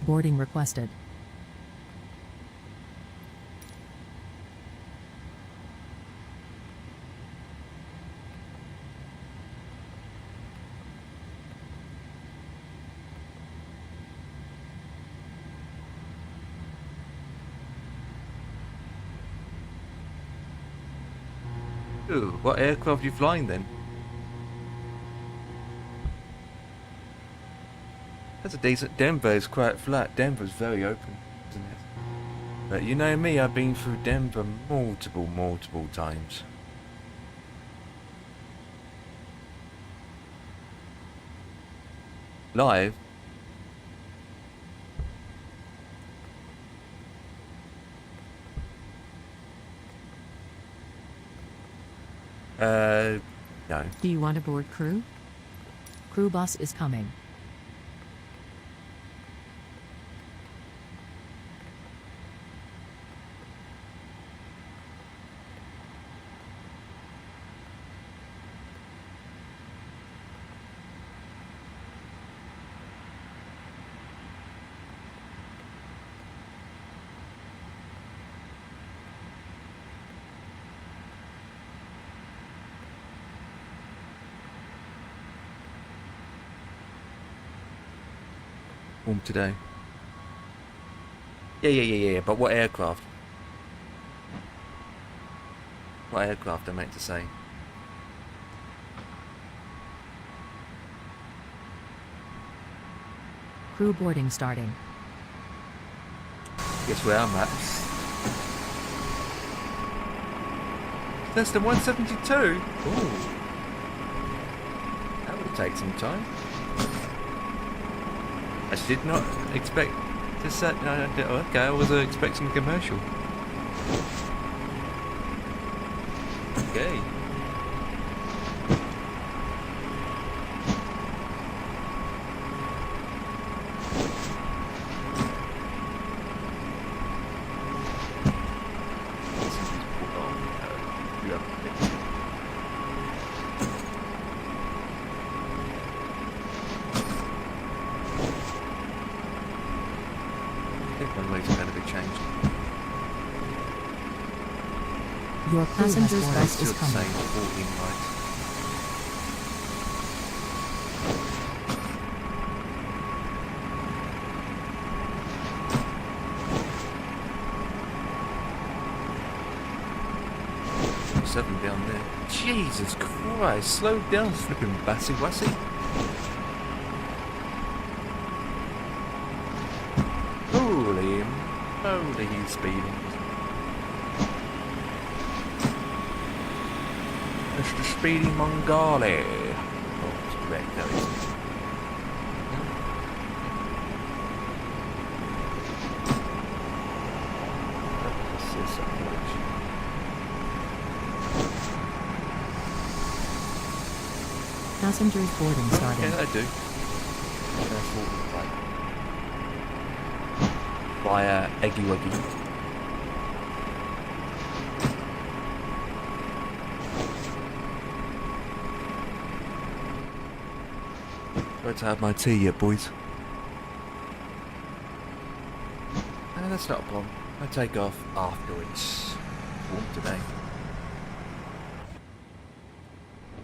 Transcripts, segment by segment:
Boarding requested. Ooh, what aircraft are you flying then? That's a decent. Denver is quite flat. Denver's very open, isn't it? But you know me, I've been through Denver multiple times. Live? No. Do you want to board crew? Crew bus is coming. Warm today. Yeah. But what aircraft? What aircraft I meant to say? Crew boarding starting. Guess where I'm at. Less than 172? Ooh. That would take some time. I did not expect to set. No, okay, I was expecting a commercial. Okay. Your passenger's bus is Still the coming. same 14 lights. Seven down there. Jesus Christ! Slow down, flipping bassy wassy. Holy moly, he's speeding. Mr. Speedy Mongoli. Oh, it's correct, that is. Passengers boarding starting. Yeah, I do. Via Eggy Wuggy. Got to have my tea yet, boys. No, that's not a problem. I take off afterwards. Warm today.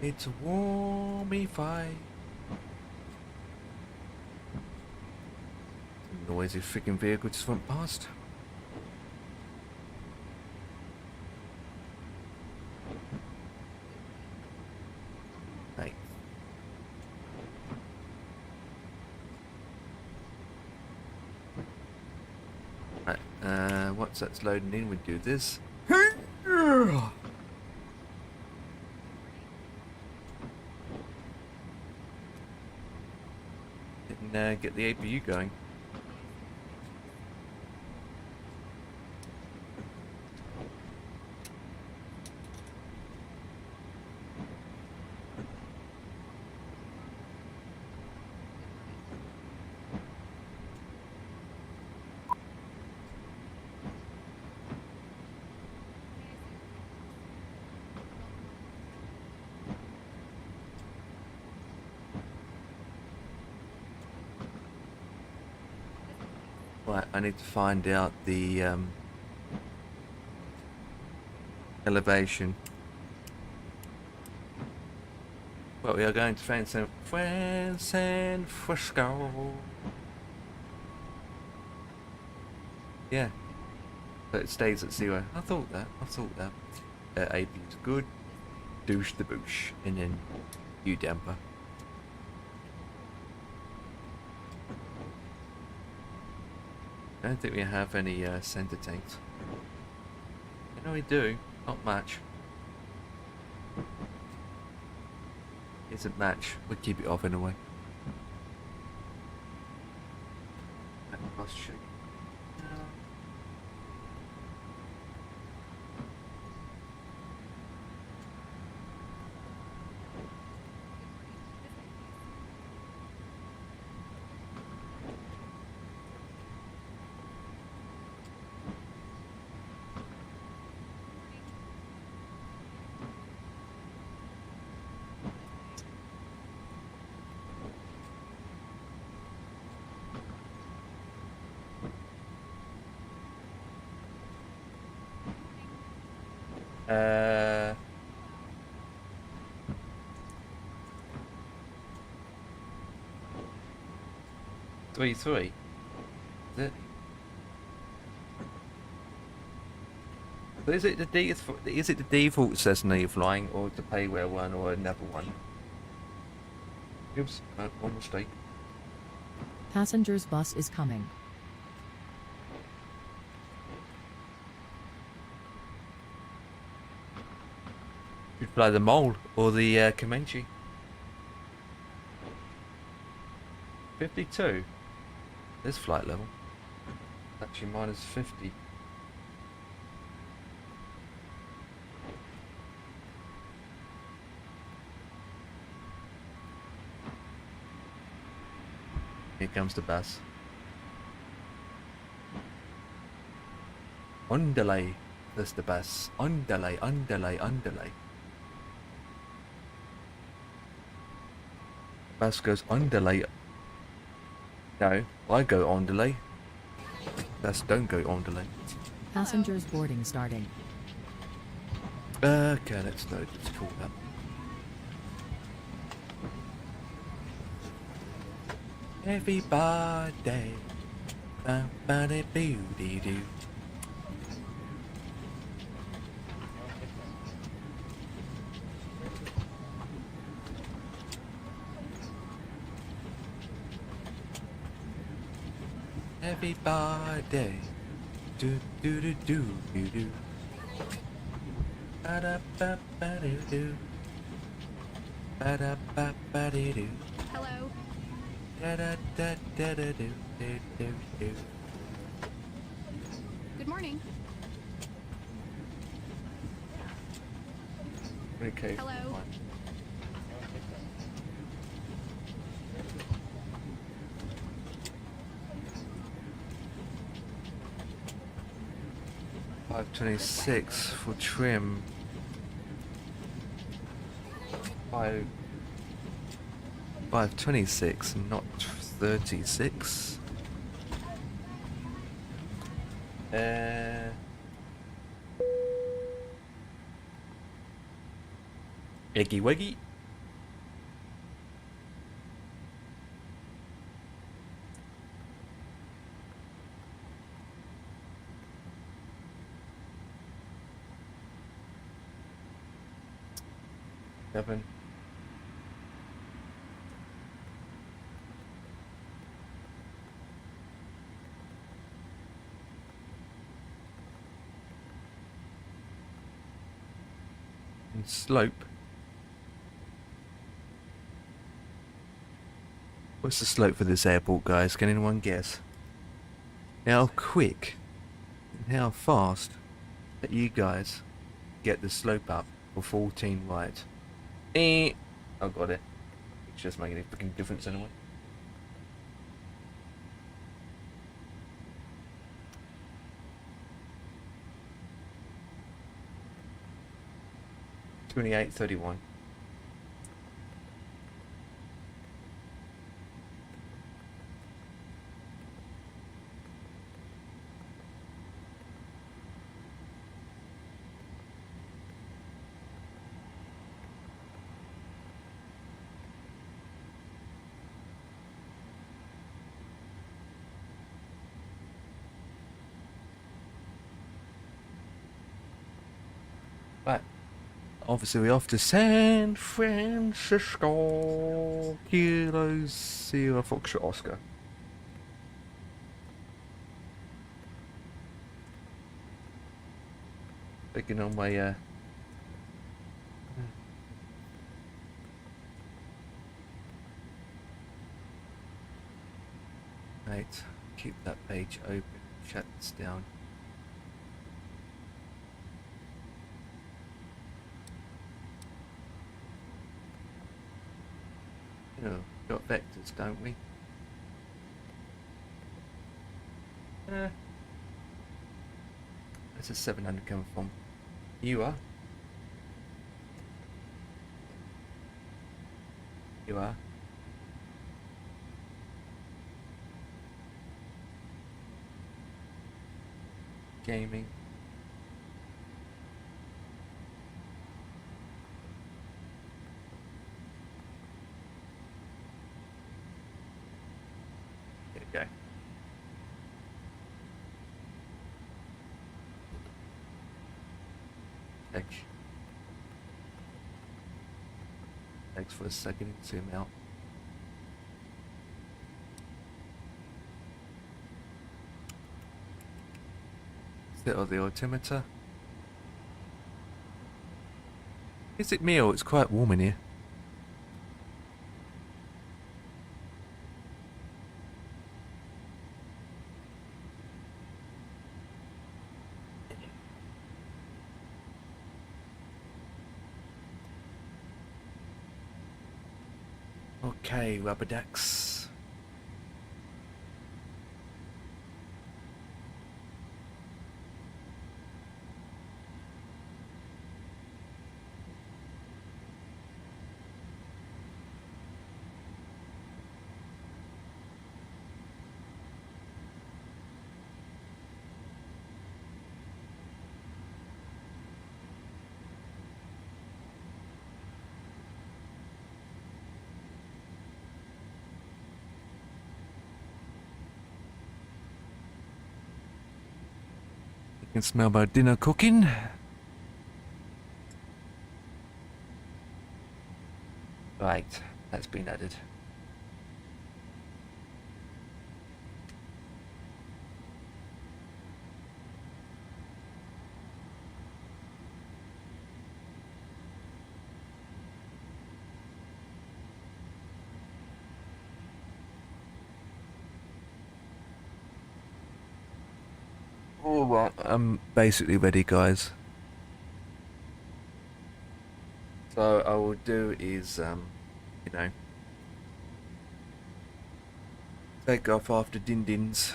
It's a warmy fight. Noisy freaking vehicle just went past. Hey. Right, once that's loading in, we do this. And get the APU going. Right, I need to find out the elevation. Well, we are going to San Francisco. Yeah, but it stays at 0. I thought that. AP is good. Douche the boosh. And then you damper. I don't think we have any center tanks. You know we do. Not much. Isn't match. We'll keep it off anyway. Let's check. Uh, 3-3. Is it? But is it the default Cessna you're flying, or the payware one, or another one? Oops, one mistake. Passengers bus is coming. You'd fly the Mole or the Comanche. 52. This flight level. Actually, minus 50. Here comes the bus. Underlay. That's the bus. Underlay, underlay, underlay. Bus goes underlay. No, I go on delay. Bus don't go on delay. Passengers boarding starting. Okay, let's load. Let's call that. Everybody, ba-ba-de boo-dee-doo. Everybody, do do do do do do. Ba da ba ba do do. Ba da ba ba do do. Hello. Da da da da da do do do do. Good morning. Okay. Hello. Fine. $5.26 for trim. 5.26, not 36. Eggy wiggy. Seven. And slope. What's the slope for this airport, guys? Can anyone guess? How quick and how fast that you guys get the slope up for 14 right? I got it. It's just making a freaking difference anyway. $28.31. Right. Obviously, we're off to San Francisco. Kilo Sierra Foxtrot Oscar. Taking on my right. Keep that page open. Shut this down. Oh, got vectors, don't we? Where's a 700 coming from? You are. You are. Gaming. There we go. Thanks for a second. Zoom out. Set of the altimeter. Is it me or it's quite warm in here? Okay, rubber ducks. You can smell my dinner cooking. Right, that's been added. Alright, I'm basically ready, guys. So I will do is, you know, take off after din-dins.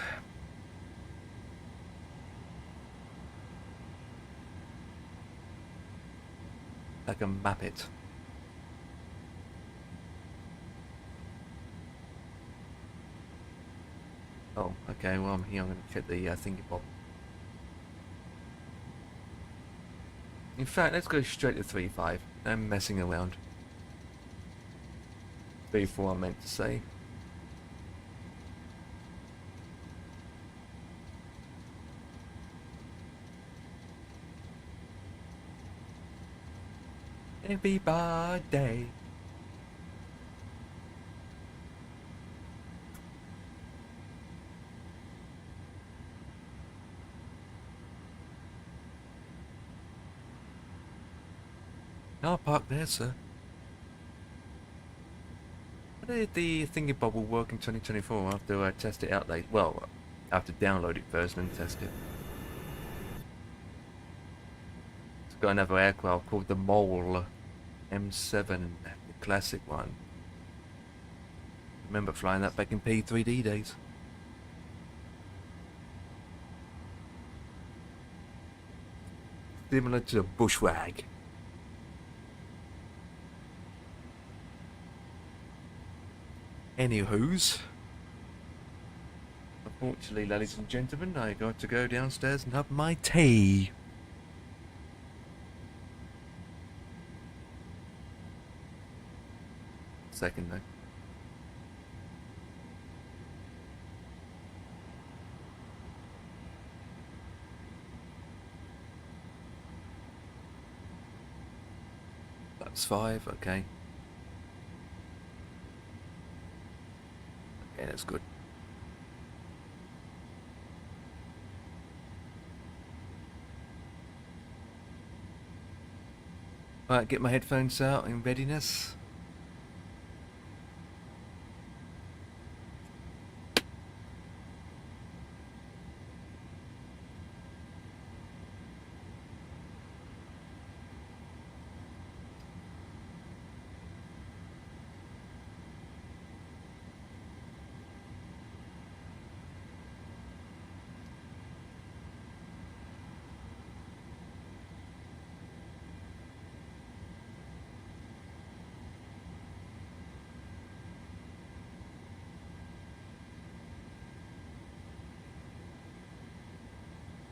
I can map it. Oh, okay, well I'm here, I'm going to check the thingy bob. In fact, let's go straight to 3.5. I'm messing around. 3.4 I meant to say. Everybody. I'll park there, sir. How did the thingy bob will work in 2024 after I test it out later? Well, I have to download it first and then test it. It's got another aircraft called the Mole M7, the classic one. Remember flying that back in P3D days. Similar to a bushwag. Anywho's. Unfortunately, ladies and gentlemen, I got to go downstairs and have my tea. Second though. Flaps 5, okay. Okay, that's good. Alright, get my headphones out in readiness.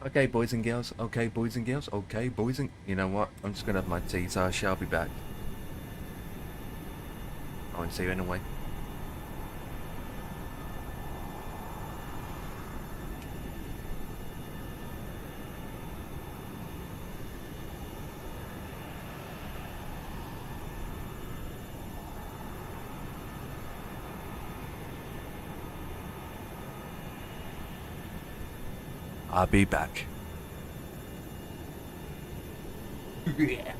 Okay, boys and girls. Okay, boys and girls. Okay, boys and... You know what? I'm just going to have my tea, so I shall be back. I won't see you anyway. I'll be back. Yeah.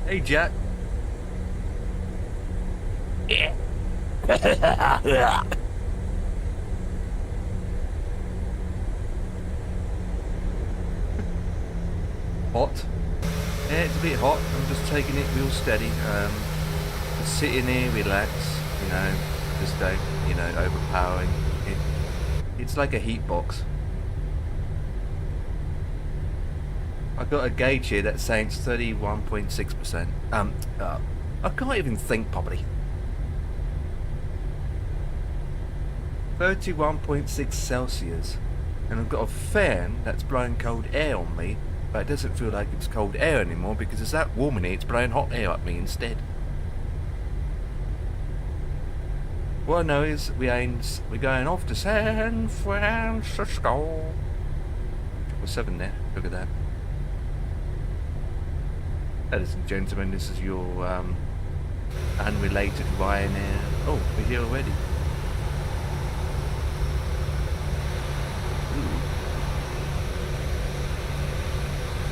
Hey, Jack. Hot. Yeah, it's a bit hot. I'm just taking it real steady. Just sitting here, relax. You know, just don't, you know, overpowering. It's like a heat box. I've got a gauge here that's saying it's 31.6%. I can't even think properly. 31.6 Celsius. And I've got a fan that's blowing cold air on me, but it doesn't feel like it's cold air anymore because it's that warm in here, it's blowing hot air at me instead. What I know is we're going off to San Francisco. 7 there, look at that. Ladies and gentlemen, this is your unrelated Ryanair. Oh, we're here already. Ooh.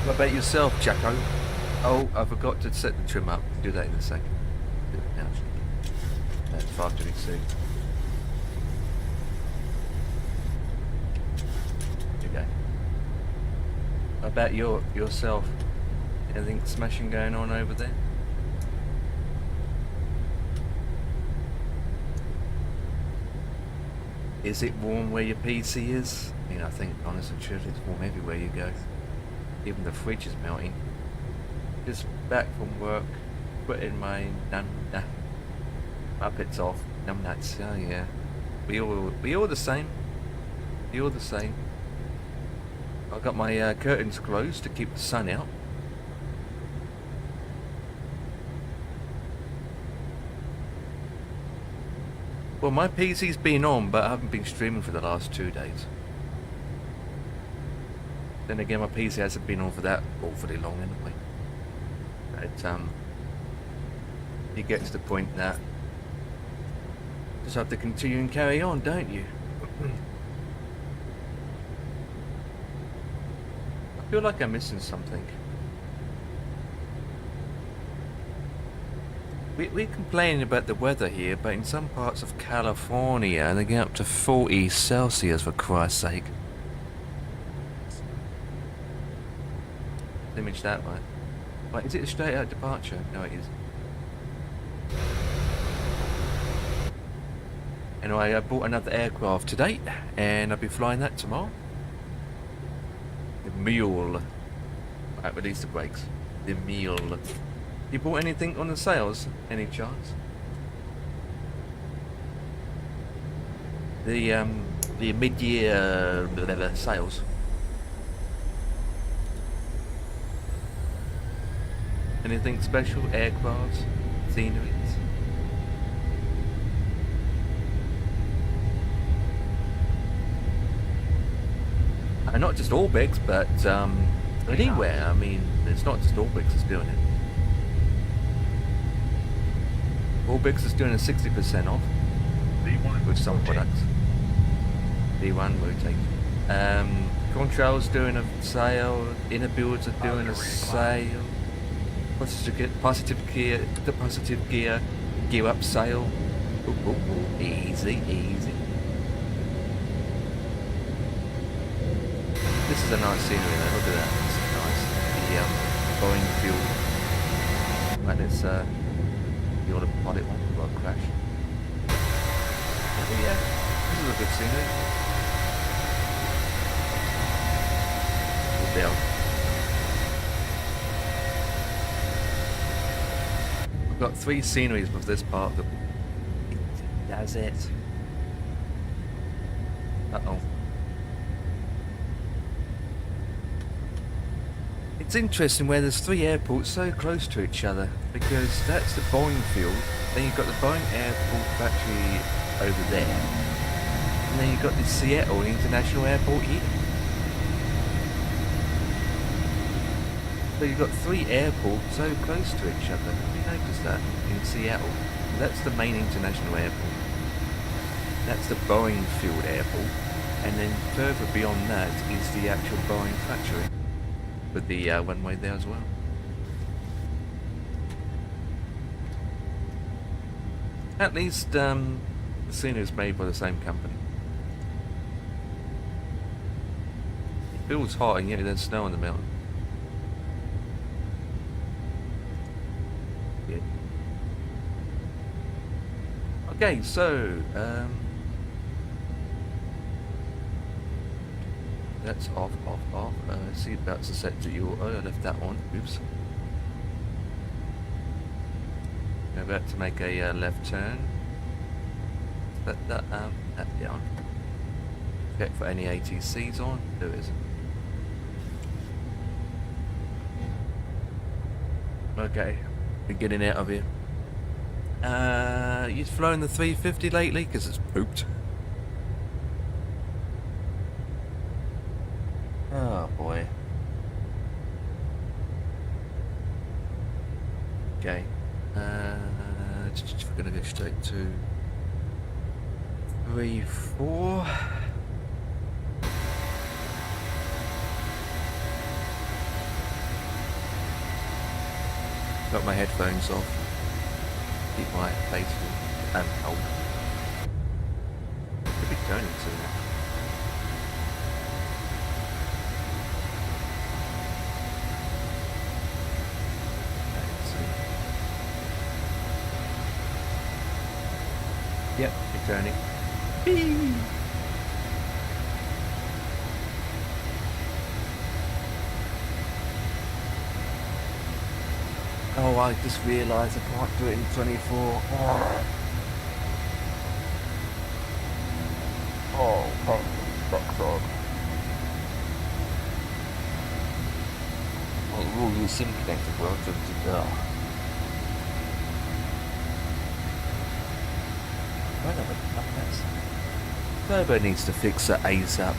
What about yourself, Jacko? Oh, I forgot to set the trim up. Do that in a second. Do it now. That's far too soon. There you go. What about yourself? Anything smashing going on over there? Is it warm where your PC is? I mean, I think, honest and truth, it's warm everywhere you go. Even the fridge is melting. Just back from work, putting my Muppets off. Numbnuts. Oh yeah. We all the same. We all the same. I've got my curtains closed to keep the sun out. Well, my PC's been on, but I haven't been streaming for the last 2 days. Then again, my PC hasn't been on for that awfully long anyway. But, you get to the point that you just have to continue and carry on, don't you? I feel like I'm missing something. We're complaining about the weather here, but in some parts of California, they get up to 40 Celsius for Christ's sake. Image that one. Wait, is it a straight out departure? No, it is. Anyway, I bought another aircraft today, and I'll be flying that tomorrow. The Mule. Right, release the brakes. The Mule. You bought anything on the sales? Any chance? The mid-year sales. Anything special? Aircrafts? Sceneries? Not just Orbix, but anywhere. I mean, it's not just Orbix that's doing it. Orbix is doing a 60% off with some products. D1 rotate. Contrail's doing a sale. Inner builds are doing a sale. Positive gear up sale. Ooh, easy. This is a nice scenery though. Look at that. This is nice. The Boeing fuel. Right, let's the autopilot one will crash. Yeah, this is a good scenery. We're down. We've got 3 sceneries with this part of the... That's it. Uh-oh. It's interesting where there's 3 airports so close to each other, because that's the Boeing field, then you've got the Boeing airport factory over there, and then you've got the Seattle International Airport here. So you've got 3 airports so close to each other. Have you noticed that in Seattle? That's the main international airport. That's the Boeing field airport, and then further beyond that is the actual Boeing factory. With the runway there as well. At least the scenery is made by the same company. It feels hot and yet there's snow on the mountain. Yeah. Okay, so that's off. Seatbelts are set to your. Oh, I left that on. Oops. We're about to make a left turn. Set that down. Check for any ATCs on. There isn't. Okay, we're getting out of here. You've flown the 350 lately? Because it's pooped. Oh boy. Okay. We're gonna go straight to 3-4. Got my headphones off. Keep my face warm and cold. Could be turning soon. Yep, returning. Whee! Oh, I just realised I can't do it in 24. Oh, that's odd. Oh, we'll use SIM connected well to Turbo needs to fix that ASAP.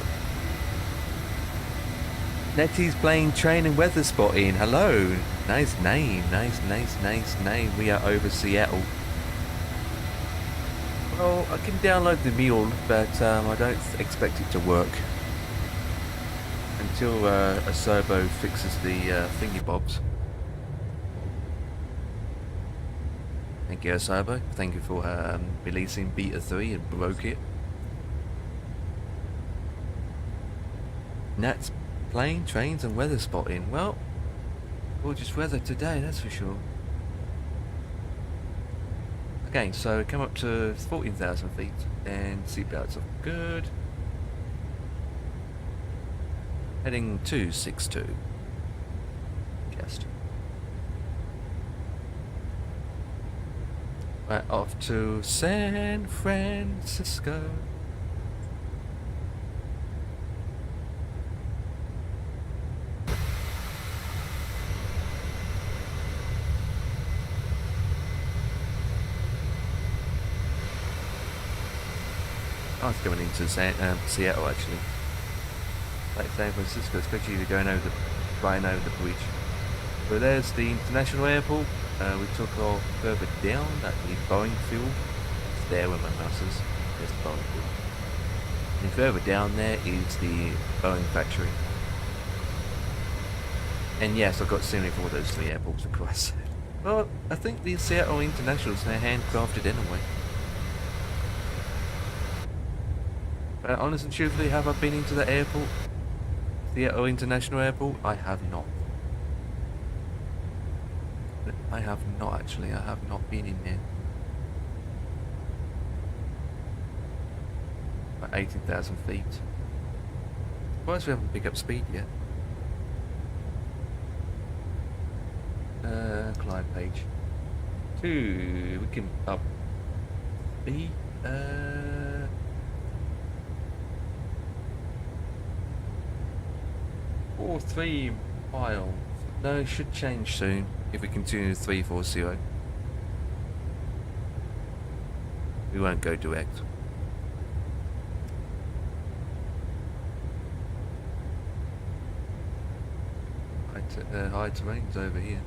Nettie's playing train and weather spotting. Hello. Nice name. Nice name. We are over Seattle. Well, I can download the mule, but I don't expect it to work until a Serbo fixes the thingy bobs. Thank you, Serbo. Thank you for releasing Beta 3 and broke it. Nat's playing trains and weather spotting. Well, gorgeous weather today, that's for sure. Okay, so come up to 14,000 feet and seatbelts are good. Heading 262. Just. Right, off to San Francisco. I was going into Seattle actually. Like San Francisco, especially going over flying over the bridge. So there's the international airport. We took off further down at the Boeing field. It's there where my mouse is. There's the Boeing field. And further down there is the Boeing factory. And yes, I've got scenery for those three airports across. Well, I think the Seattle Internationals, they're handcrafted anyway. But honest and truthfully, have I been into the airport? Seattle International Airport? I have not. I have not actually, I have not been in there. About 18,000 feet. Surprised we haven't picked up speed yet. Climb page. 2, we can up speed. 3 miles. No, it should change soon if we continue 340. We won't go direct. High terrain's over here.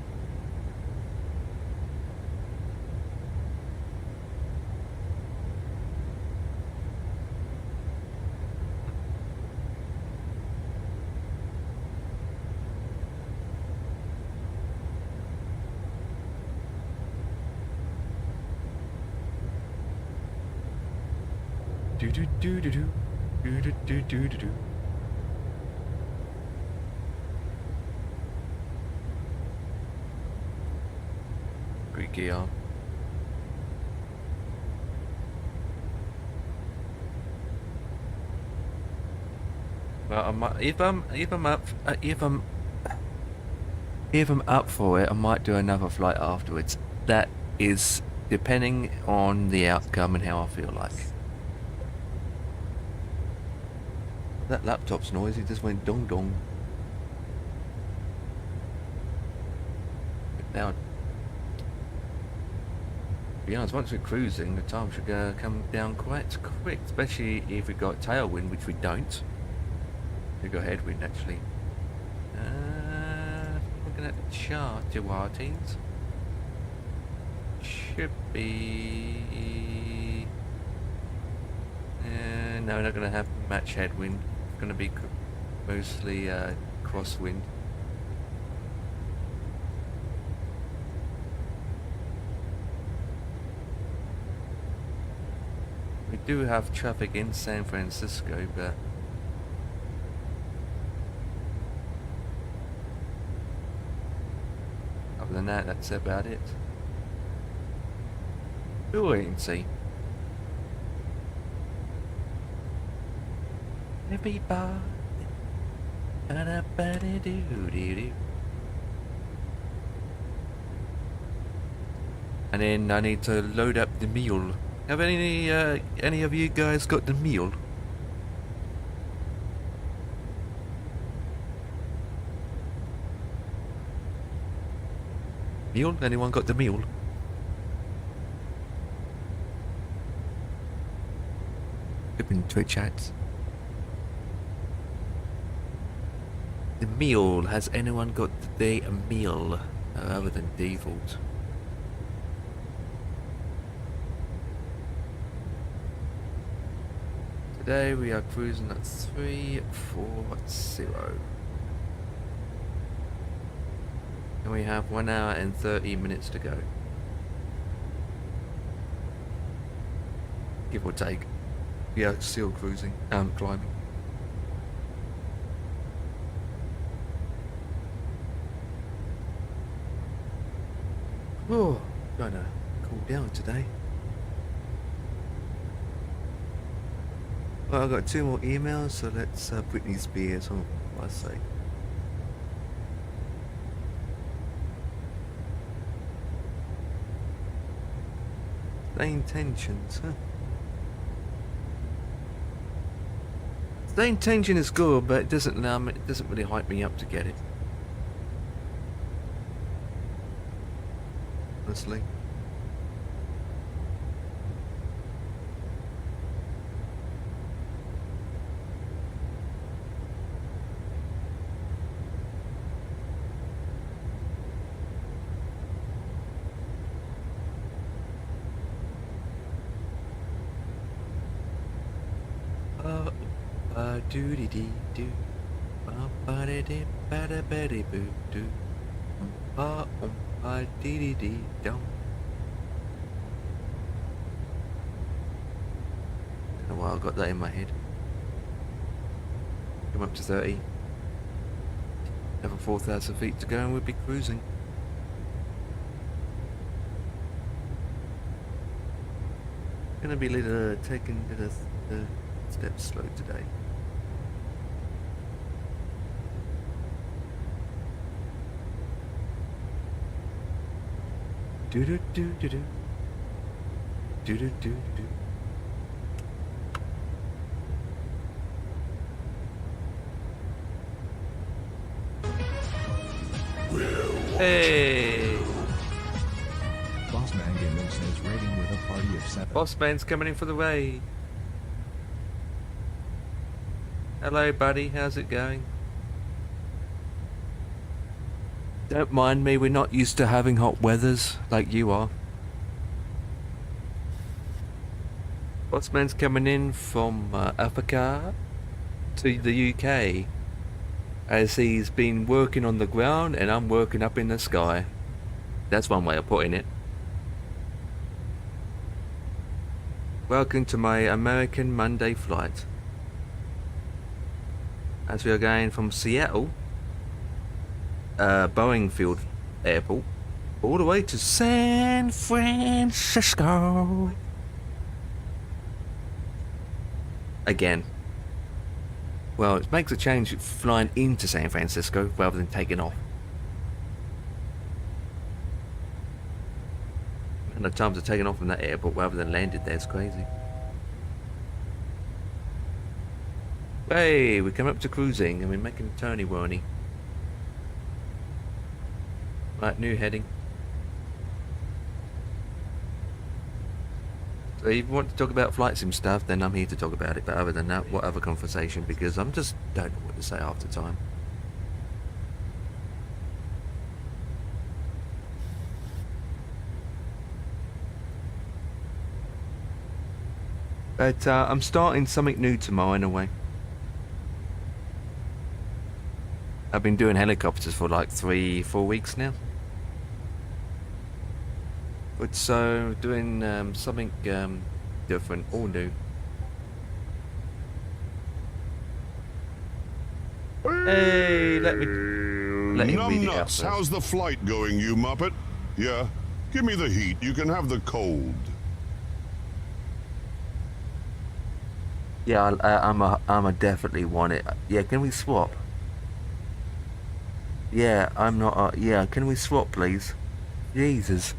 Do do do do do do do do do do do. Greek gear. Well, I might, if I'm up for it, I might do another flight afterwards. That is depending on the outcome and how I feel like. That laptop's noisy, just went dong dong. But now, to be honest, once we're cruising, the time should come down quite quick, especially if we've got tailwind, which we don't. We've got headwind actually. Looking at the chart, Jawatis. Should be. No, we're not going to have match headwind. It's going to be mostly crosswind. We do have traffic in San Francisco, but other than that, that's about it. We'll wait and see. Everybody, and then I need to load up the meal. Have any of you guys got the meal? Meal? Anyone got the meal? Open Twitch ads. The meal. Has anyone got a meal other than default? Today we are cruising at 340. And we have 1 hour and 30 minutes to go. Give or take. Yeah, still cruising. Climbing. Oh, trying to cool down today. Well, I've got 2 more emails, so let's Britney Spears on what I say. Staying tensions, huh? Staying tension is good, but it doesn't really hype me up to get it. Honestly. Doody dee doo, ba dee dee ba da ba dee boo doo, ba dee dee dee dum. Don't know why I got that in my head. Come up to 30. Another 4,000 feet to go, and we'll be cruising. Gonna be taking the steps slow today. Do do do do do do do do do. Hey! Bossman Gaming says rating with a party of 7. Bossman's coming in for the raid. Hello, buddy. How's it going? Don't mind me, we're not used to having hot weathers like you are. Bossman's coming in from Africa to the UK, as he's been working on the ground and I'm working up in the sky. That's one way of putting it. Welcome to my American Monday flight. As we are going from Seattle, Boeing Field Airport, all the way to San Francisco. Again. Well, it makes a change flying into San Francisco rather than taking off. And the times of taking off from that airport rather than landed there is crazy. Hey, we come up to Cruisin and we're making a turny-whirny. Right, new heading. So if you want to talk about flight sim stuff, then I'm here to talk about it. But other than that, what other conversation? Because I'm just don't know what to say half the time. But I'm starting something new tomorrow in a way. I've been doing helicopters for like 3-4 weeks now. But so doing something different, all new. Hey, let him read it out Numbnuts, first. how's the flight going, you muppet? Yeah, give me the heat, you can have the cold. Yeah, I'm definitely want it. Yeah, can we swap? Yeah, I'm not. Yeah, can we swap, please? Jesus.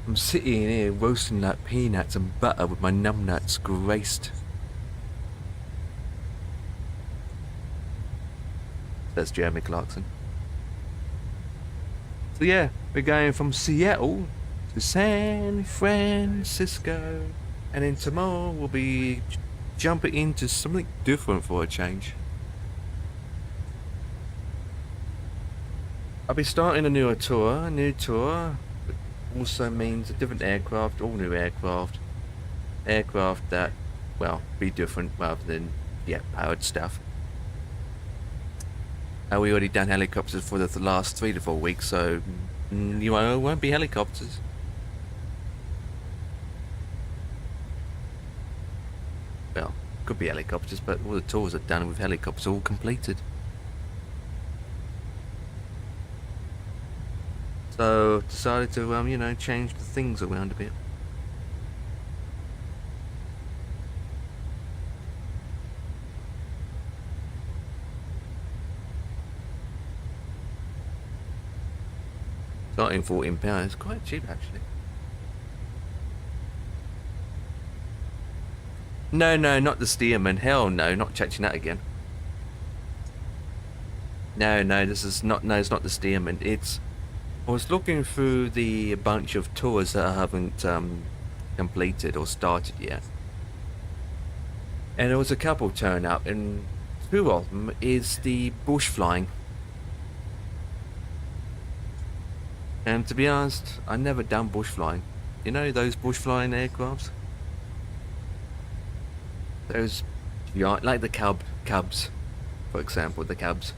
I'm sitting here roasting like peanuts and butter with my numbnuts graced. That's Jeremy Clarkson. So yeah, we're going from Seattle to San Francisco. And then tomorrow we'll be jumping into something different for a change. I'll be starting a new tour. Also means a different aircraft, all new aircraft that, well, be different rather than powered stuff. We already done helicopters for the last 3 to 4 weeks, so you know, it won't be helicopters. Well, could be helicopters, but all the tours are done with helicopters all completed. So decided to you know, change the things around a bit. Starting £14, quite cheap actually. No, not the Stearman. Hell no, not catching that again. No, this is not. No, it's not the Stearman. It's. I was looking through the bunch of tours that I haven't completed or started yet, and there was a couple turn up, and 2 of them is the bush flying. And to be honest, I never done bush flying. You know those bush flying aircrafts? Those, like the Cubs, for example, the Cubs.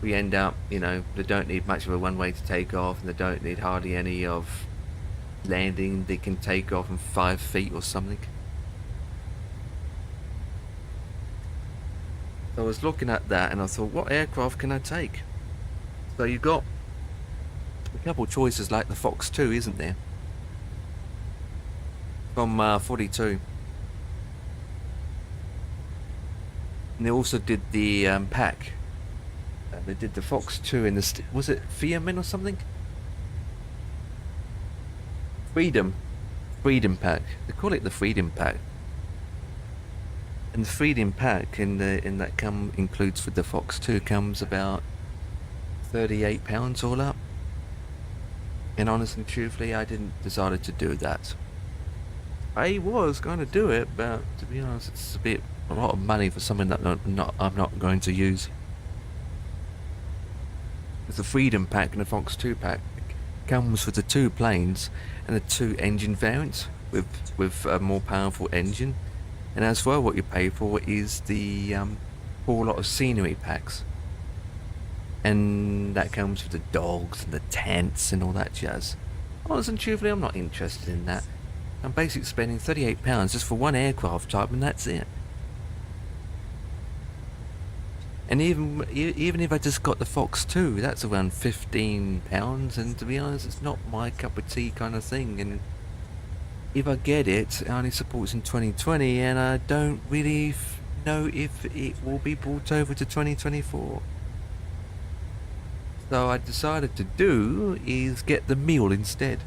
We end up, you know, they don't need much of a one-way to take off, and they don't need hardly any of landing. They can take off in 5 feet or something. So I was looking at that, and I thought, what aircraft can I take? So you've got a couple of choices like the Fox 2, isn't there? From 42. And they also did the pack. They did the Fox 2 in the... was it Fiamin or something? Freedom pack. They call it the Freedom pack. And the Freedom pack in that includes with the Fox 2 comes about £38 all up. And honestly, truthfully, I didn't decide to do that. I was going to do it, but to be honest, it's a lot of money for something that I'm not going to use. The Freedom pack and the Fox 2 pack comes with the 2 planes and the 2 engine variants with a more powerful engine, and as well what you pay for is the whole lot of scenery packs, and that comes with the dogs and the tents and all that jazz. Honestly and truthfully, I'm not interested in that. I'm basically spending £38 just for one aircraft type, and that's it. And even if I just got the Fox 2, that's around £15, and to be honest, it's not my cup of tea kind of thing. And if I get it, it only supports in 2020, and I don't really know if it will be brought over to 2024. So I decided to do is get the meal instead.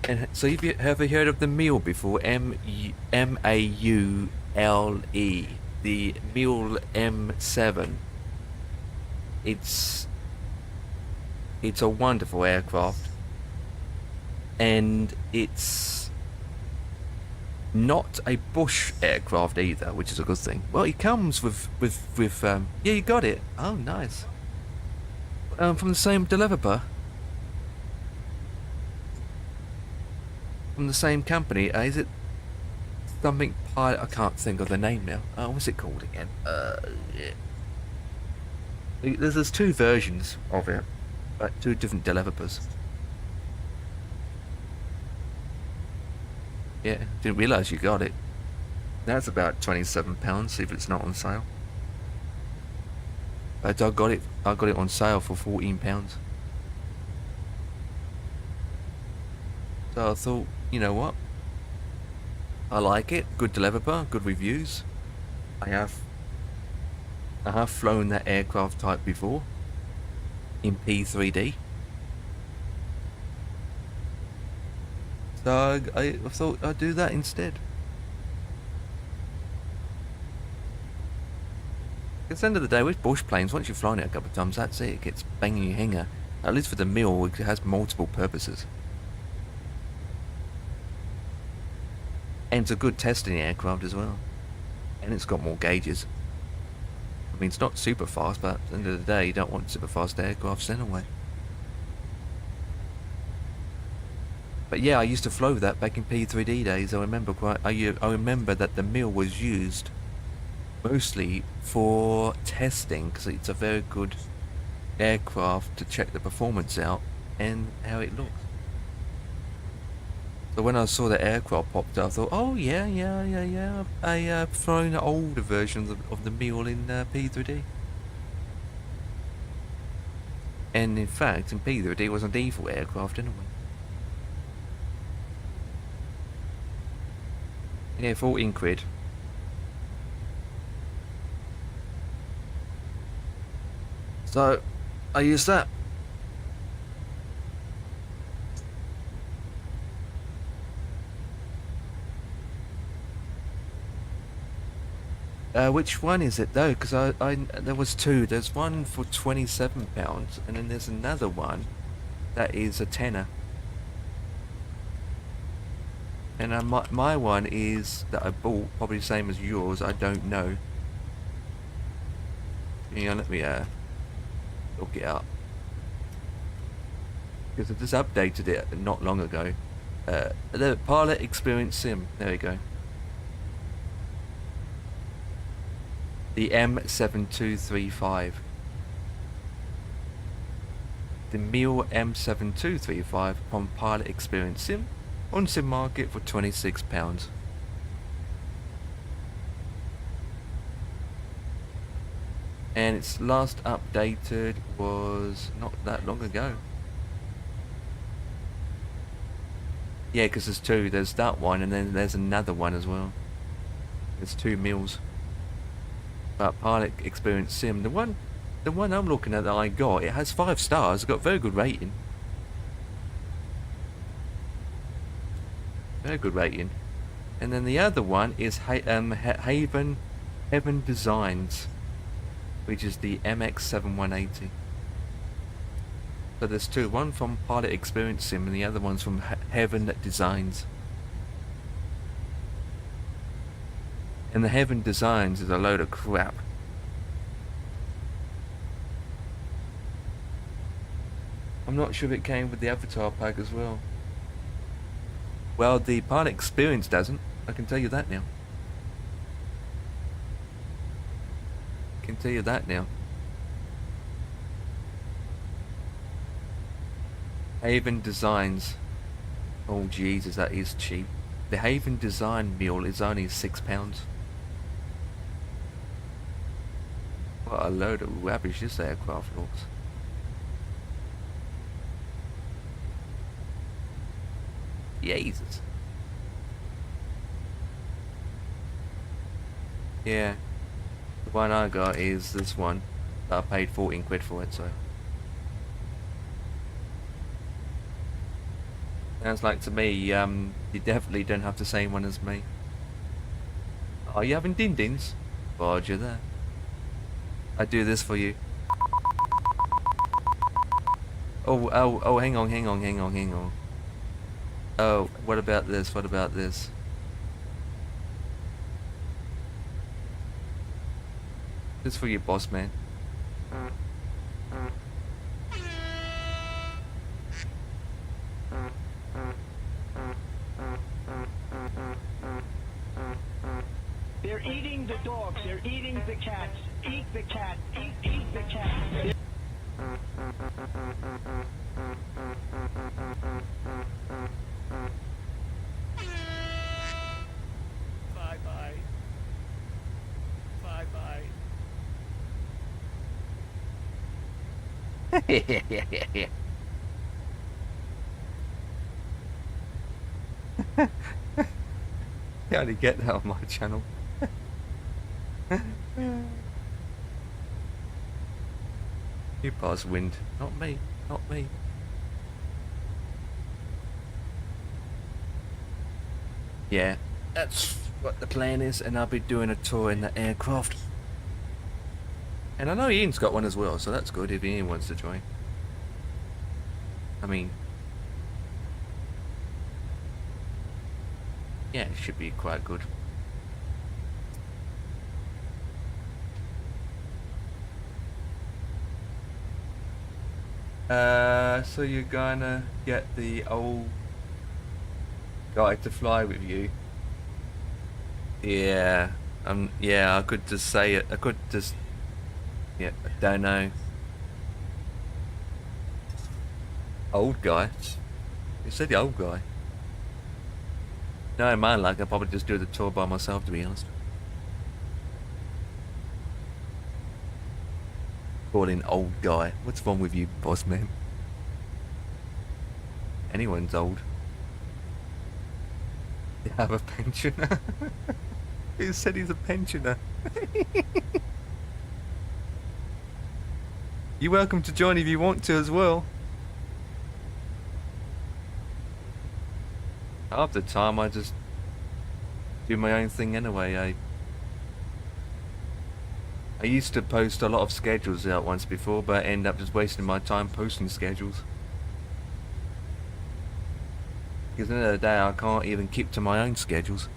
And so have you heard of the meal before? M-A-U-L-E. The Mule M7. It's a wonderful aircraft, and it's not a bush aircraft either, which is a good thing. Well, it comes with yeah, you got it. Oh, nice. From the same developer, from the same company. Is it something pilot? I can't think of the name now. What's it called again? Yeah. There's two versions of it, but two different developers. Yeah, didn't realise you got it. That's about £27 if it's not on sale. But I got it on sale for £14. So I thought, you know what? I like it. Good developer, good reviews. I have flown that aircraft type before in P3D. So I thought I'd do that instead. At the end of the day, with bush planes, once you've flown it a couple of times, that's it. It gets banging your hanger. At least for the meal, it has multiple purposes. And it's a good testing aircraft as well. And it's got more gauges. I mean, it's not super fast, but at the end of the day, you don't want super fast aircrafts anyway. But yeah, I used to flow that back in P3D days. I remember I remember that the mill was used mostly for testing, because it's a very good aircraft to check the performance out and how it looks. So when I saw the aircraft popped up, I thought, oh yeah. I've flown older versions of the mill in P3D. And in fact, in P3D it was a default aircraft anyway. Yeah, 14 quid. So, I used that. Which one is it though? Because there was two. There's one for £27, and then there's another one that is a tenner. And my one is that I bought, probably the same as yours. I don't know. Hang on, let me look it up, because I just updated it not long ago. The Pilot Experience Sim. There we go. The M7235. The Mule M7235 from Pilot Experience Sim on Sim Market for £26. And its last updated was not that long ago. Yeah, because there's two. There's that one, and then there's another one as well. There's two meals. But Pilot Experience Sim, the one I'm looking at that I got, it has 5 stars. It's got very good rating. Very good rating. And then the other one is Heaven Designs, which is the MX-7180. So there's two. One from Pilot Experience Sim, and the other one's from Heaven Designs. And the Heaven Designs is a load of crap. I'm not sure if it came with the Avatar pack as well. Well, the Pilot Experience doesn't. I can tell you that now. Haven Designs. Oh Jesus, that is cheap. The Haven Design mule is only £6. What a load of rubbish this aircraft looks. Jesus. Yeah. The one I got is this one. I paid 14 quid for it, so. Sounds like to me, you definitely don't have the same one as me. Are you having din-dins? Roger that. I do this for you. Oh, hang on. Oh, what about this? What about this? This for you, boss man. They're eating the dogs. They're eating the cats. Eat the cat. Eat the cat. Bye-bye. Bye-bye. You only get that on my channel. You pass wind, not me, not me. Yeah, that's what the plan is, and I'll be doing a tour in the aircraft. And I know Ian's got one as well, so that's good if Ian wants to join. I mean, yeah, it should be quite good. So you're gonna get the old guy to fly with you? Yeah, yeah, I could just say it. I could just, yeah, I don't know. Old guy? You said the old guy. No, in my luck, I'll probably just do the tour by myself, to be honest. Calling old guy. What's wrong with you, boss man? Anyone's old. You have a pensioner? Who said he's a pensioner? You're welcome to join if you want to as well. Half the time I just do my own thing anyway. I used to post a lot of schedules out once before, but I end up just wasting my time posting schedules. Because at the end of the day, I can't even keep to my own schedules.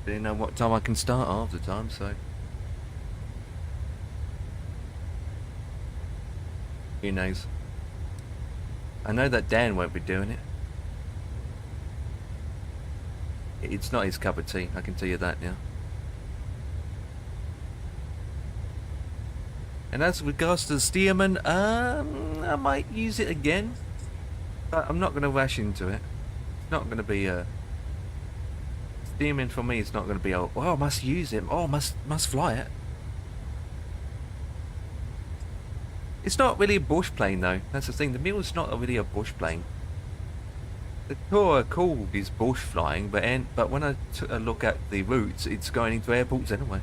Don't know what time I can start half the time, so. Who knows? I know that Dan won't be doing it. It's not his cup of tea, I can tell you that now. And as regards to the Stearman, I might use it again. But I'm not going to rush into it. It's not going to be a... Stearman for me, it's not going to be a, oh, I must use it. Oh, must fly it. It's not really a bush plane though. That's the thing. The Mule's not really a bush plane. The tour called is bush flying, but when I took a look at the routes, it's going into airports anyway.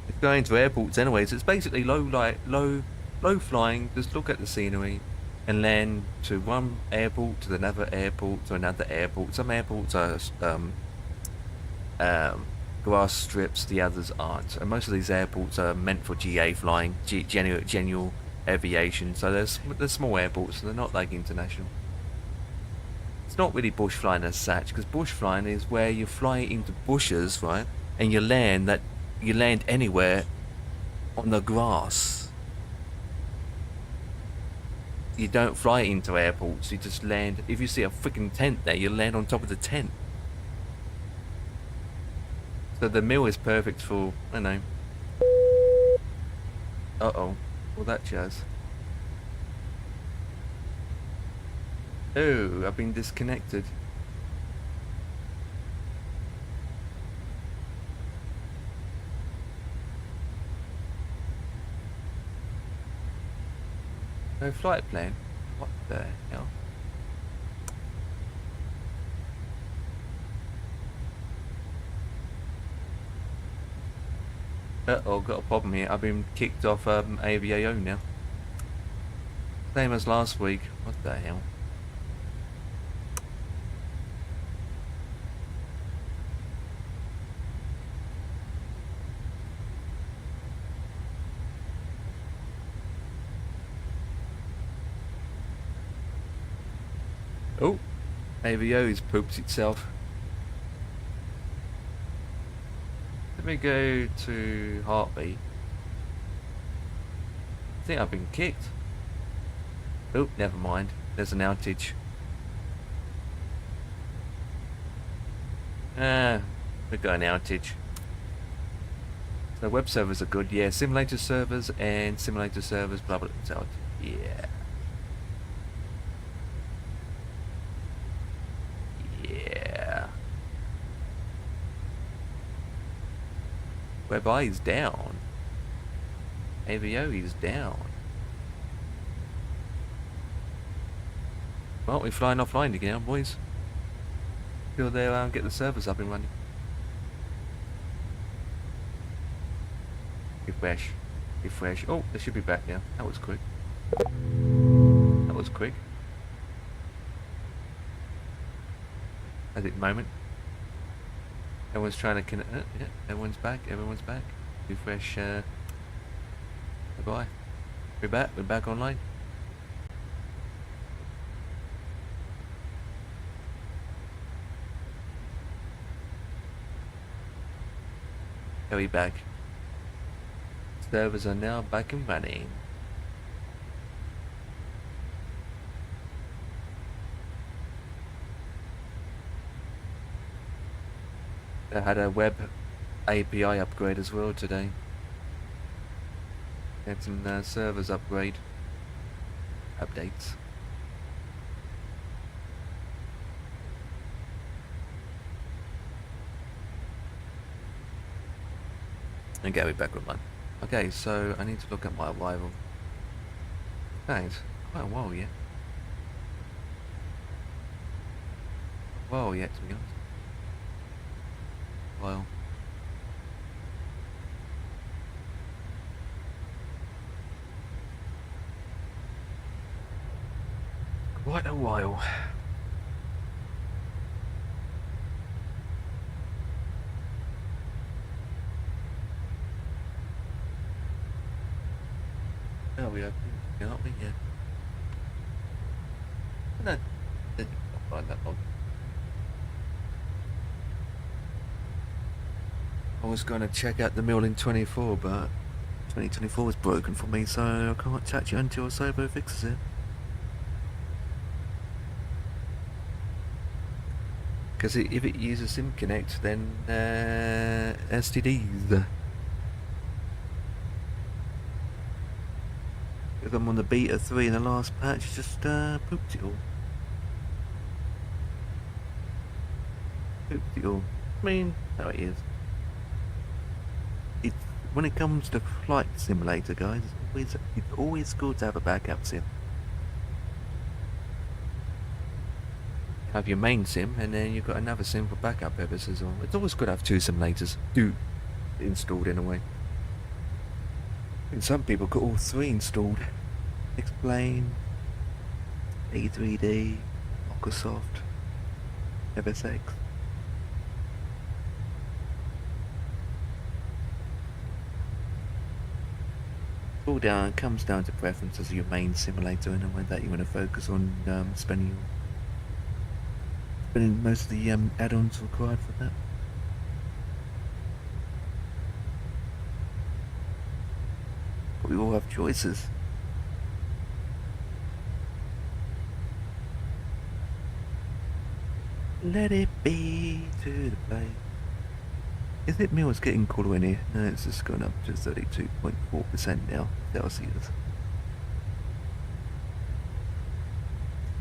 It's going to airports anyway, so it's basically low flying. Just look at the scenery, and land to one airport to another airport to another airport. Some airports are grass strips, the others aren't, and most of these airports are meant for GA flying, general aviation, so they're small airports, so they're not like international. It's not really bush flying as such, because bush flying is where you fly into bushes, right, and you land anywhere on the grass. You don't fly into airports, you just land. If you see a freaking tent there, you land on top of the tent. So the Mule is perfect for, I don't know. Uh-oh. All that jazz. Oh, I've been disconnected. No flight plan? What the hell? Uh-oh, got a problem here. I've been kicked off AVAO now. Same as last week. What the hell? Oh, AVO's poops itself. Let me go to heartbeat. I think I've been kicked. Oh, never mind. There's an outage. We've got an outage. So web servers are good, yeah. Simulator servers and simulator servers, blah blah blah. Yeah. Yeah. WebI is down. AVO is down. Well, we're flying offline again, boys. Till they get the servers up and running. Refresh. Refresh. Oh, they should be back now. That was quick. That was quick. At the moment. Everyone's trying to connect. Yeah, everyone's back. Everyone's back. Refresh. Bye-bye. We're back. We're back online. Are we back? Servers are now back and running. I had a web API upgrade as well today. Had some servers upgrade updates. Okay, we're back online. Okay, so I need to look at my arrival. Thanks. Quite a while yet. Well, yet to be honest. Well. Quite a while. Oh, we are, aren't we? Yeah. No, didn't find that long. I was going to check out the mill in 24, but 2024 was broken for me, so I can't chat you until Sobo fixes it. Because if it uses SIM Connect, then STDs. If I'm on the beta 3 in the last patch, it just pooped it all. Pooped it all. I mean, how it is. It's, when it comes to flight simulator, guys, it's always good to have a backup sim. Have your main sim, and then you've got another sim for backup purposes. Or it's always good to have two simulators, installed in a way. And some people got all three installed. Explain, A3D, Microsoft, FSX. All down comes down to preferences of your main simulator and when that you want to focus on spending most of the add-ons required for that. But we all have choices. Let it be to the play. Is it Mills getting colder in here? No, it's just gone up to 32.4% now. Celsius.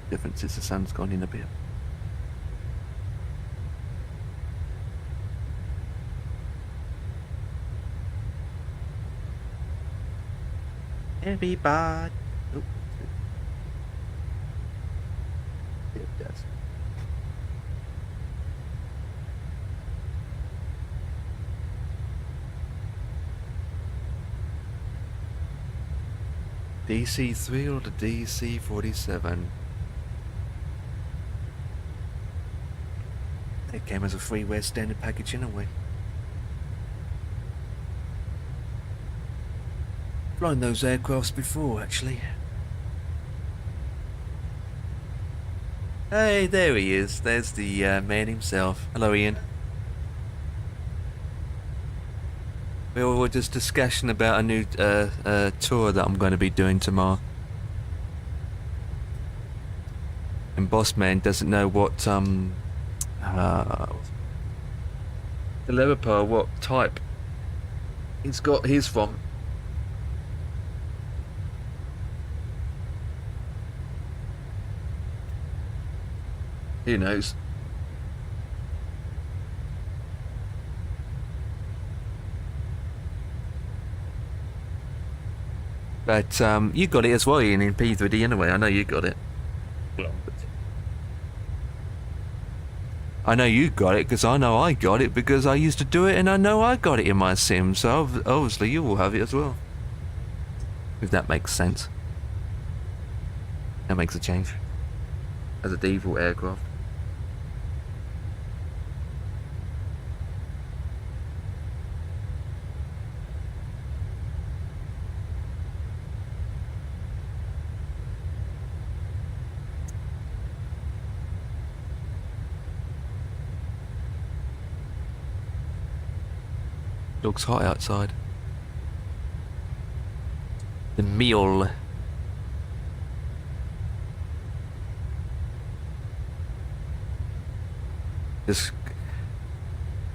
Difference is the sun's gone in a bit. Everybody. Oh. It does. DC-3 or the DC-47? It came as a freeware standard package in a way. Flown those aircrafts before, actually. Hey, there he is. There's the man himself. Hello, Ian. We were just discussing about a new tour that I'm going to be doing tomorrow. And Bossman doesn't know what the Liverpool, what type he's got his from. Who knows? But you got it as well, Ian, in P3D anyway. I know you got it. I know you got it because I know I got it because I used to do it and I know I got it in my sim. So obviously you will have it as well. If that makes sense. That makes a change. As a default aircraft. Looks hot outside. The meal. Just,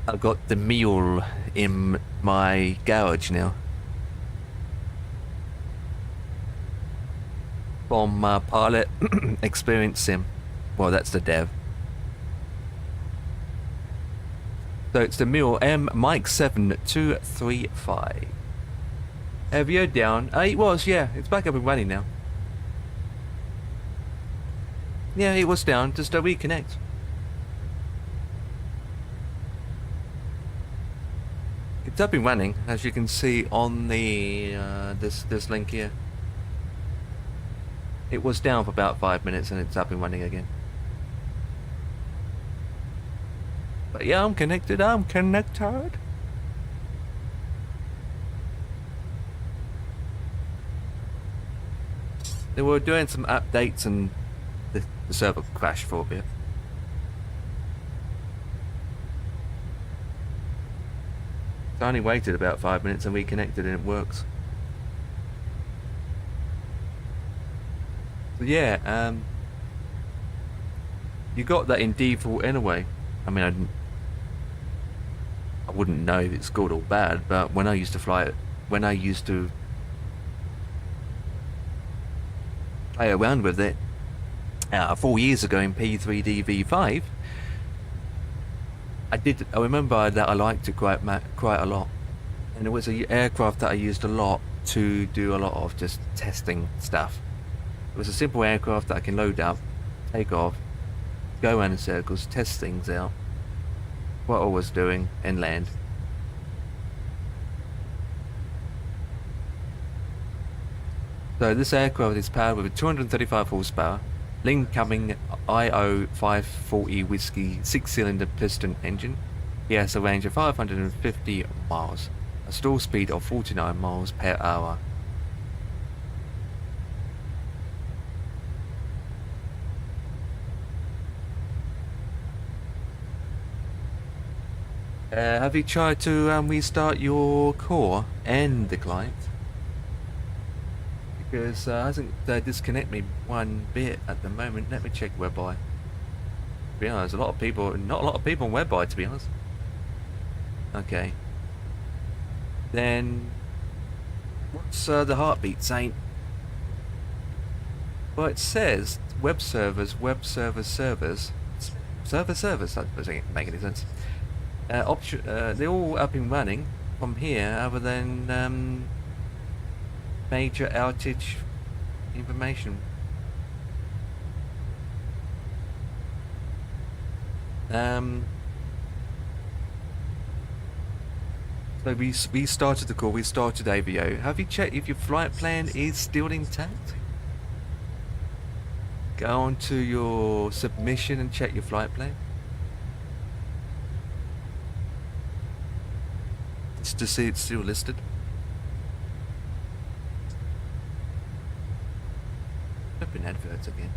I've got the meal in my garage now. From Pilot Experience Sim. Well, that's the dev. So it's the Mule M Mike 7235. Avio down. It was, yeah. It's back up and running now. Yeah, it was down. Just reconnect. It's up and running, as you can see on the this link here. It was down for about 5 minutes and it's up and running again. But yeah, I'm connected. They were doing some updates and the server crashed for a bit. I only waited about 5 minutes and reconnected and it works. So yeah, you got that in default anyway. I mean, I wouldn't know if it's good or bad, but when I used to fly it, when I used to play around with it 4 years ago in P3D V5, I remember that I liked it quite a lot, and it was an aircraft that I used a lot to do a lot of just testing stuff. It was a simple aircraft that I can load up, take off, go around in circles, test things out, what I was doing, and land. So this aircraft is powered with a 235 horsepower, Lincoln IO 540 Whiskey 6-cylinder piston engine. He has a range of 550 miles, a stall speed of 49 miles per hour. Have you tried to restart your core and the client? Because it hasn't disconnect me one bit at the moment. Let me check WebEye. To be honest, not a lot of people on WebEye, to be honest. Okay. Then, what's the heartbeat saying? Well, it says web servers, servers. That doesn't make any sense. They're all up and running from here, other than major outage information. So we started the call. We started AVO. Have you checked if your flight plan is still intact? Go on to your submission and check your flight plan. Just to see it's still listed. Open adverts again.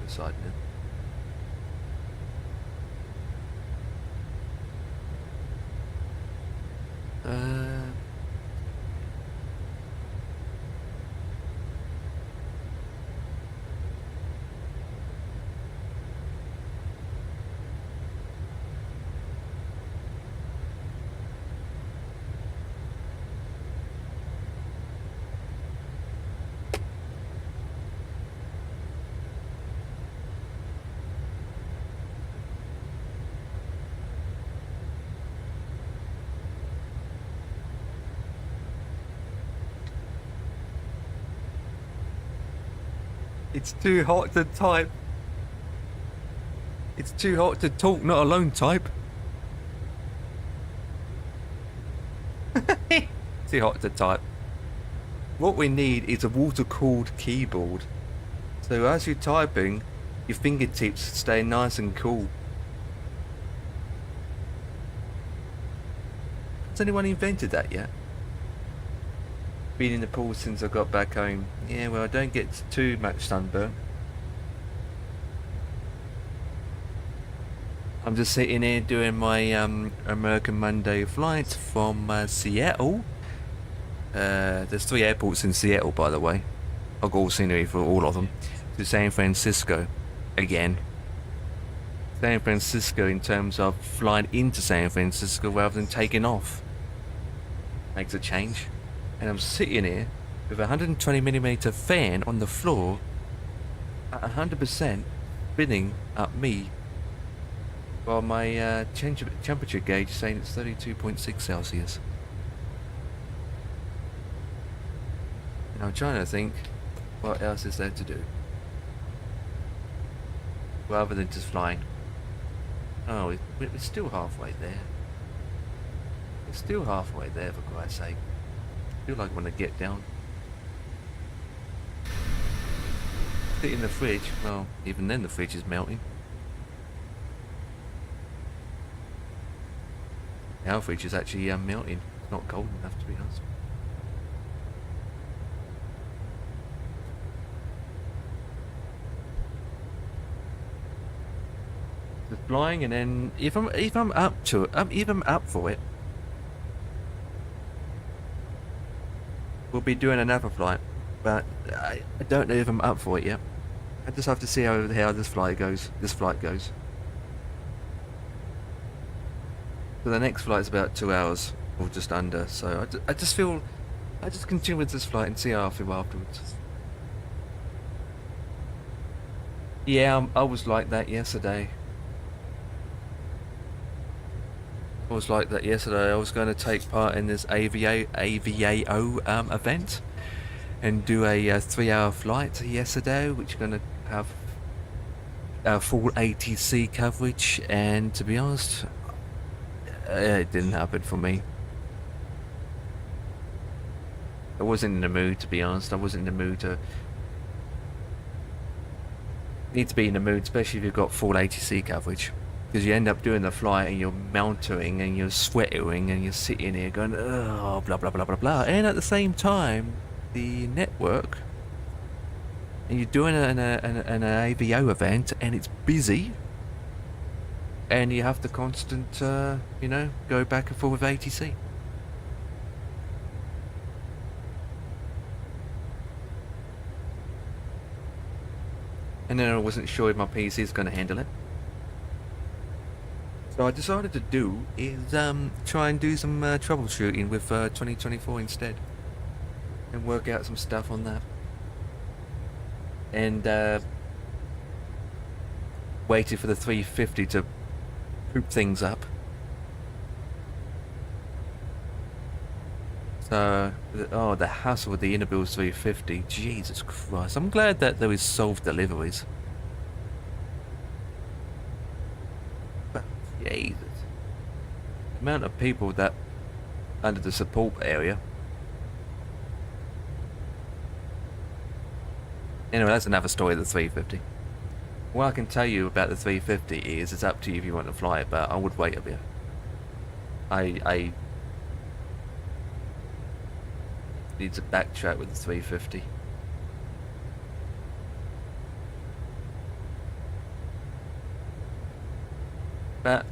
Side now. It's too hot to type. It's too hot to talk, not alone type. Too hot to type. What we need is a water-cooled keyboard. So as you're typing, your fingertips stay nice and cool. Has anyone invented that yet? Been in the pool since I got back home. Yeah, well, I don't get too much sunburn. I'm just sitting here doing my American Monday flight from Seattle. There's 3 airports in Seattle, by the way. I've got all scenery for all of them. To San Francisco, again. San Francisco in terms of flying into San Francisco rather than taking off. Makes a change. And I'm sitting here with a 120mm fan on the floor at 100% spinning up me, while my temperature gauge is saying it's 32.6 Celsius. And I'm trying to think what else is there to do rather than just flying. Oh, we're still halfway there. We're still halfway there, for Christ's sake. I feel like I want to get down. Sit in the fridge. Well, even then the fridge is melting. Our fridge is actually melting. It's not cold enough, to be honest. Just flying, and then if I'm up to it, I'm up for it. We'll be doing another flight, but I don't know if I'm up for it yet. I just have to see how this flight goes. So the next flight's about 2 hours, or just under. So I just feel, I just continue with this flight and see how I feel afterwards. Yeah, I was like that yesterday. I was going to take part in this AVAO event and do a 3-hour flight yesterday, which is going to have full ATC coverage, and to be honest, it didn't happen for me. I wasn't in the mood, to be honest. I wasn't in the mood to... Need to be in the mood, especially if you've got full ATC coverage. Because you end up doing the flight and you're mounting and you're sweating and you're sitting here going, oh, blah, blah, blah, blah, blah. And at the same time, the network, and you're doing an AVO event and it's busy. And you have to constant, go back and forth with ATC. And then I wasn't sure if my PC is going to handle it. So I decided to do is try and do some troubleshooting with 2024 instead. and work out some stuff on that. And waited for the 350 to poop things up. So, the hassle with the inner-build 350. Jesus Christ. I'm glad that there is solved deliveries. But, Jesus. The amount of people that under the support area. Anyway, that's another story of the 350. What I can tell you about the 350 is it's up to you if you want to fly it, but I would wait a bit. I need to backtrack with the 350. But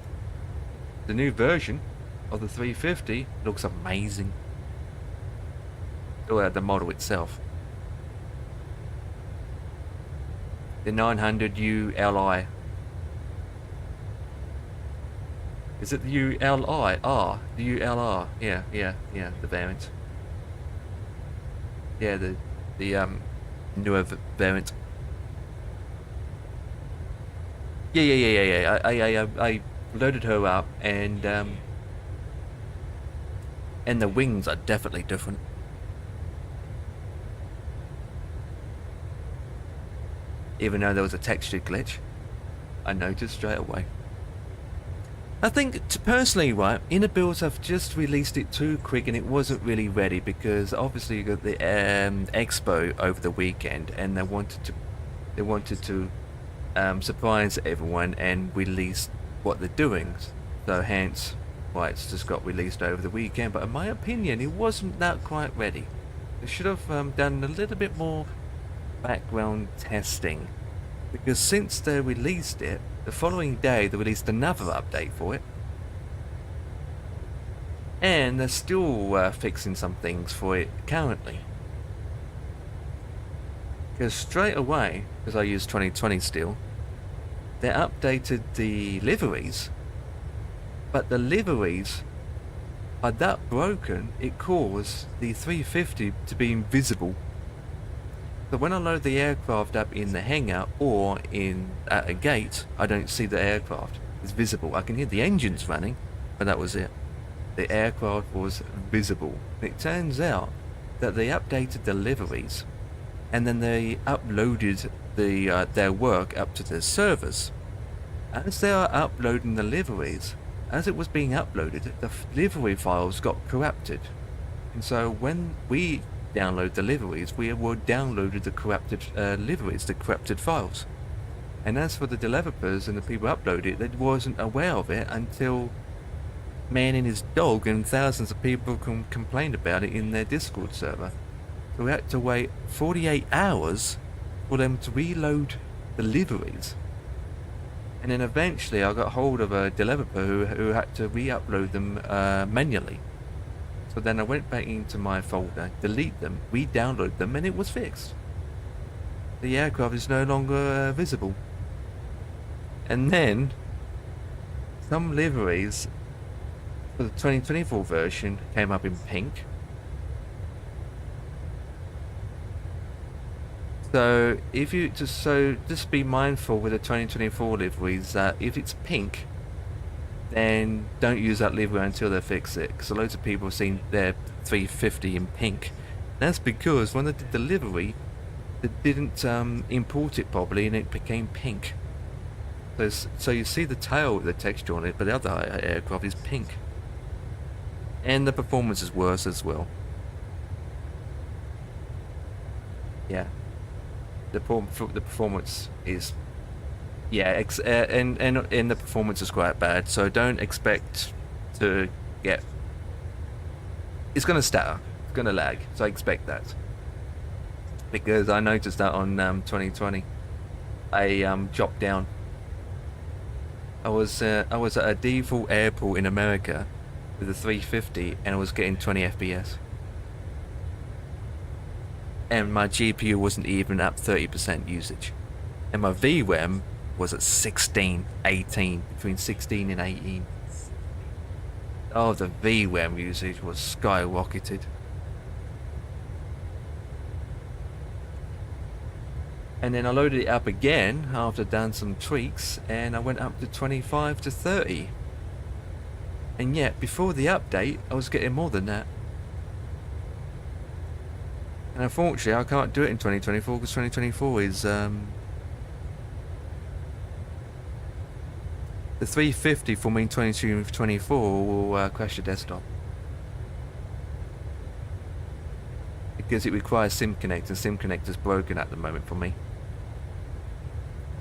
the new version of the 350 looks amazing. Or the model itself. The 900 ULI. Is it the ULI? Ah, the ULR. Yeah, the variant. Yeah, the newer variant. Yeah. I loaded her up, and the wings are definitely different. Even though there was a texture glitch, I noticed straight away. I think, personally, right, inner builds have just released it too quick and it wasn't really ready because obviously you got the expo over the weekend and they wanted to surprise everyone and release what they're doing. So hence why it's just got released over the weekend. But in my opinion, it wasn't that quite ready. They should have done a little bit more background testing, because since they released it, the following day they released another update for it, and they're still fixing some things for it currently. Because straight away, because I use 2020 still, they updated the liveries, but the liveries are that broken it caused the 350 to be invisible. So when I load the aircraft up in the hangar or at a gate, I don't see the aircraft. It's visible. I can hear the engines running, but that was it. The aircraft was visible. It turns out that they updated the liveries, and then they uploaded their work up to their servers. As they are uploading the liveries, as it was being uploaded, the livery files got corrupted. And so when we download the liveries, we were downloaded the corrupted liveries, the corrupted files. And as for the developers and the people upload it, they wasn't aware of it until man and his dog and thousands of people complained about it in their Discord server. So we had to wait 48 hours for them to reload the liveries. And then eventually I got hold of a developer who had to re-upload them manually. So then I went back into my folder, delete them, re-download them, and it was fixed. The aircraft is no longer visible. And then some liveries for the 2024 version came up in pink. So just be mindful with the 2024 liveries that if it's pink, then don't use that livery until they fix it, because loads of people have seen their 350 in pink. That's because when they did the livery, they didn't import it properly and it became pink. So you see the tail with the texture on it, but the other aircraft is pink. And the performance is worse as well. Yeah. The performance is... Yeah, and the performance is quite bad, so don't expect to get... It's going to stutter, it's going to lag, so I expect that. Because I noticed that on 2020, I dropped down. I was at a default airport in America with a 350, and I was getting 20 FPS. And my GPU wasn't even at 30% usage. And my VRAM was at 16, 18, between 16 and 18. Oh, the VRAM usage was skyrocketed. And then I loaded it up again after done some tweaks, and I went up to 25 to 30. And yet, before the update, I was getting more than that. And unfortunately, I can't do it in 2024 because 2024 is the 350 for me in 2024 will crash the desktop. Because it requires SIM Connect, and SIM Connect is broken at the moment for me.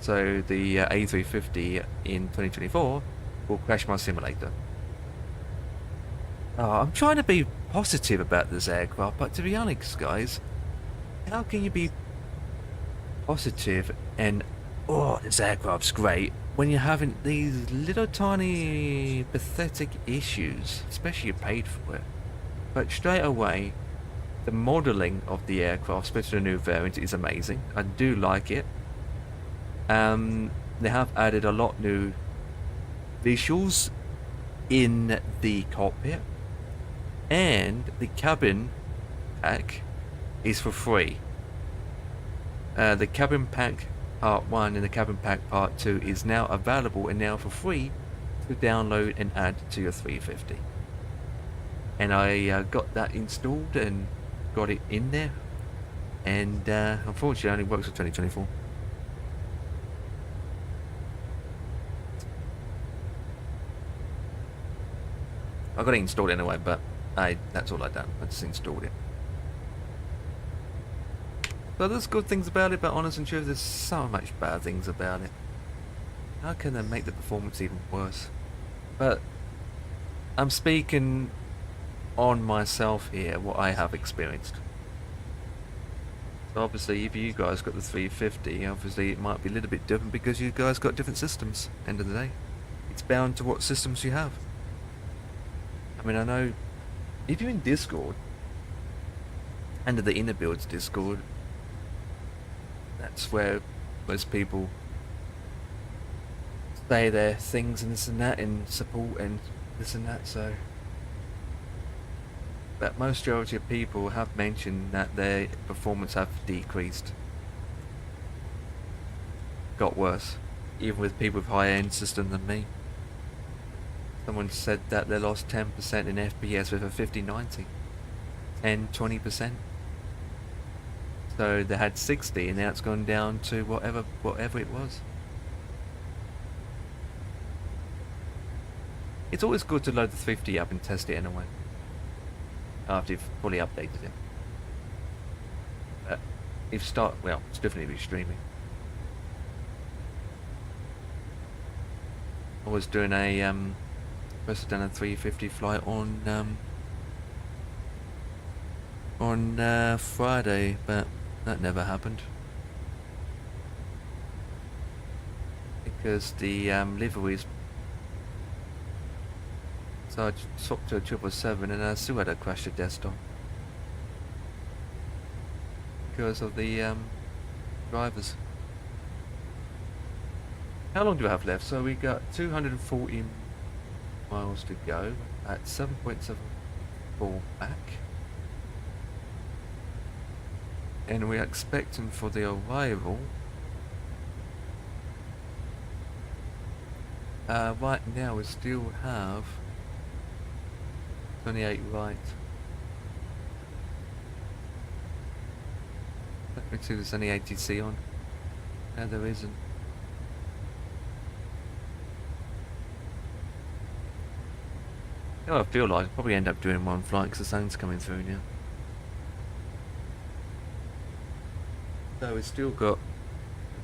So the A350 in 2024 will crash my simulator. Oh, I'm trying to be positive about this aircraft, but to be honest, guys, how can you be positive and, oh, this aircraft's great, when you're having these little tiny pathetic issues, especially you paid for it? But straight away, the modelling of the aircraft, especially the new variant, is amazing. I do like it. They have added a lot new visuals in the cockpit, and the cabin pack is for free. The cabin pack part 1 and the cabin pack part 2 is now available and now for free to download and add to your 350. And I got that installed and got it in there, and unfortunately it only works for 2024. I got it installed anyway, but that's all I done. I just installed it. So there's good things about it, but honest and true, there's so much bad things about it. How can they make the performance even worse? But I'm speaking on myself here, what I have experienced. So obviously, if you guys got the 350, obviously it might be a little bit different because you guys got different systems. End of the day, it's bound to what systems you have. I mean, I know if you're in Discord, under the inner builds Discord, that's where most people say their things and this and that, and support and this and that. So, but most majority of people have mentioned that their performance have decreased, got worse, even with people with higher end system than me. Someone said that they lost 10% in FPS with a 5090 and 20%. So they had 60 and now it's gone down to whatever it was. It's always good to load the 350 up and test it anyway, after you've fully updated it. But if well, it's definitely be streaming. I was doing a supposed to done a 350 flight on Friday, but that never happened because the liveries. So I swapped to a 777 and I still had to crash the desktop because of the drivers. How long do I have left? So we got 240 miles to go at 7.74 back, and we're expecting for the arrival right now we still have 28 right. Let me see if there's any ATC on. No, there isn't. You know, I feel like I'll probably end up doing one flight because the sun's coming through now. So we've still got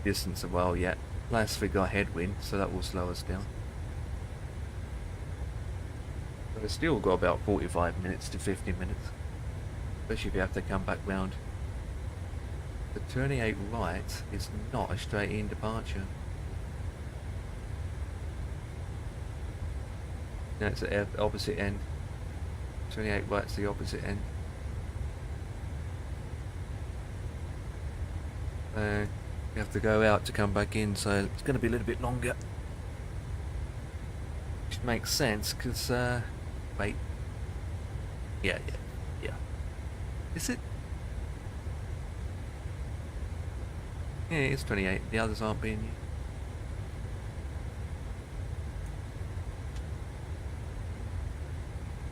distance a while yet. Plus we got headwind, so that will slow us down. But we've still got about 45 minutes to 50 minutes. Especially if you have to come back round. The 28 right is not a straight in departure. No, it's the opposite end. 28 right's the opposite end. You have to go out to come back in, so it's going to be a little bit longer. Which makes sense, because, wait. Yeah. Is it? Yeah, it's 28. The others aren't being used.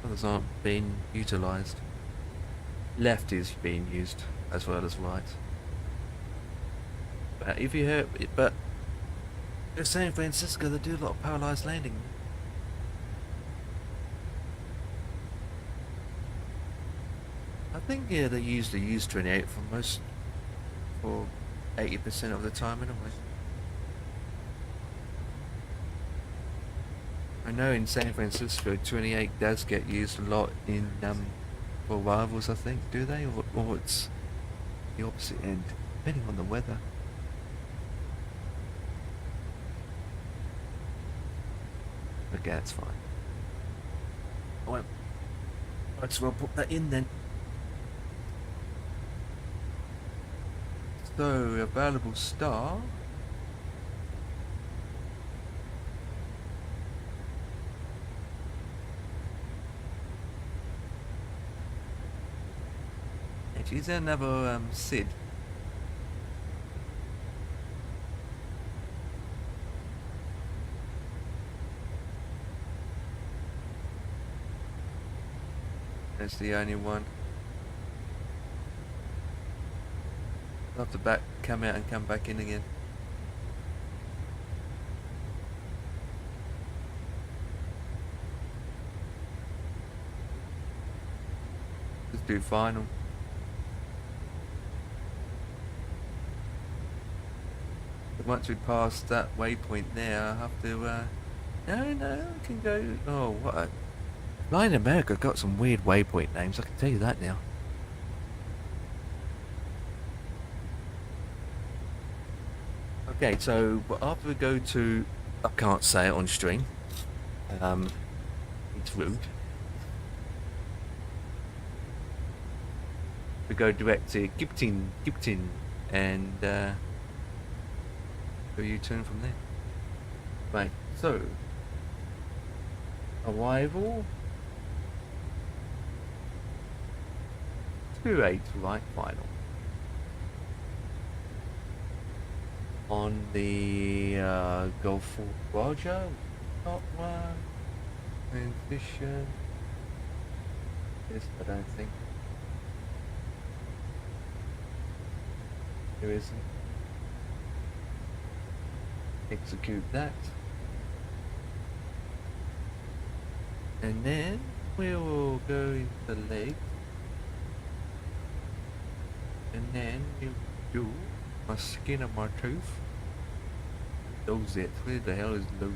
Others aren't being utilised. Left is being used as well as right. But if you heard it, but in San Francisco, they do a lot of paralysed landing. I think yeah, they usually use 28 for 80% of the time anyway. I know in San Francisco, 28 does get used a lot in for rivals. I think, do they, or it's the opposite end, depending on the weather. Okay, that's fine. Well, might as well put that in then. So, available star. Is there another Sid? That's the only one. I'll have to come out and come back in again. Let's do final. But once we pass that waypoint there, I have to, no, I can go, oh, what a... Flying America got some weird waypoint names, I can tell you that now. Okay, so after we go to, I can't say it on stream, it's rude. We go direct to Gipton, and go U-turn from there. Right, so arrival 28 right final on the Gulf 4 Roger, top one, transition, this I don't think, there isn't, execute that, and then we will go into the leg, and then we will do my skin of my tooth. Lose it. Where the hell is lose?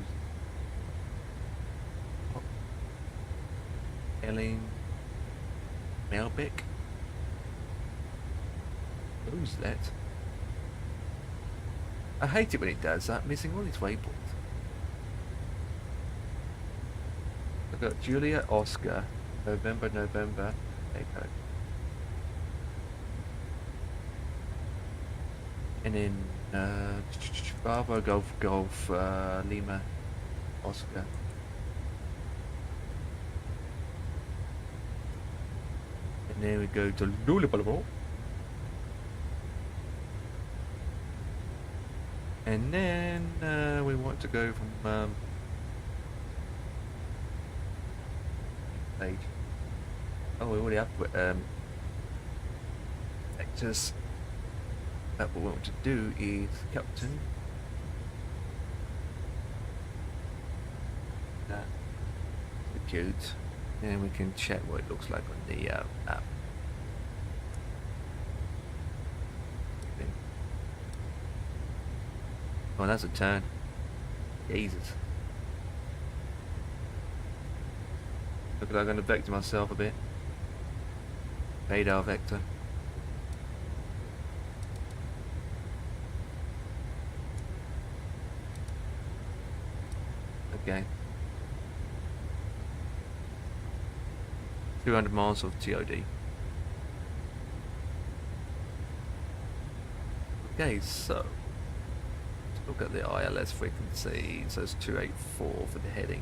Ellen Melbeck. Lose that. I hate it when it does that, missing all its waypoints. I've got Julia, Oscar, November, Echo. And then Bravo, Golf, Lima, Oscar. And then we go to Lulabalo. And then we want to go from page. Oh, we already have vectors. What we want to do is Captain. Execute. And we can check what it looks like on the app. Okay. Oh, that's a turn. Jesus. Look like I'm going to vector myself a bit. Radar vector. Okay. 200 miles of TOD. Okay, so let's look at the ILS frequency. So it's 284 for the heading.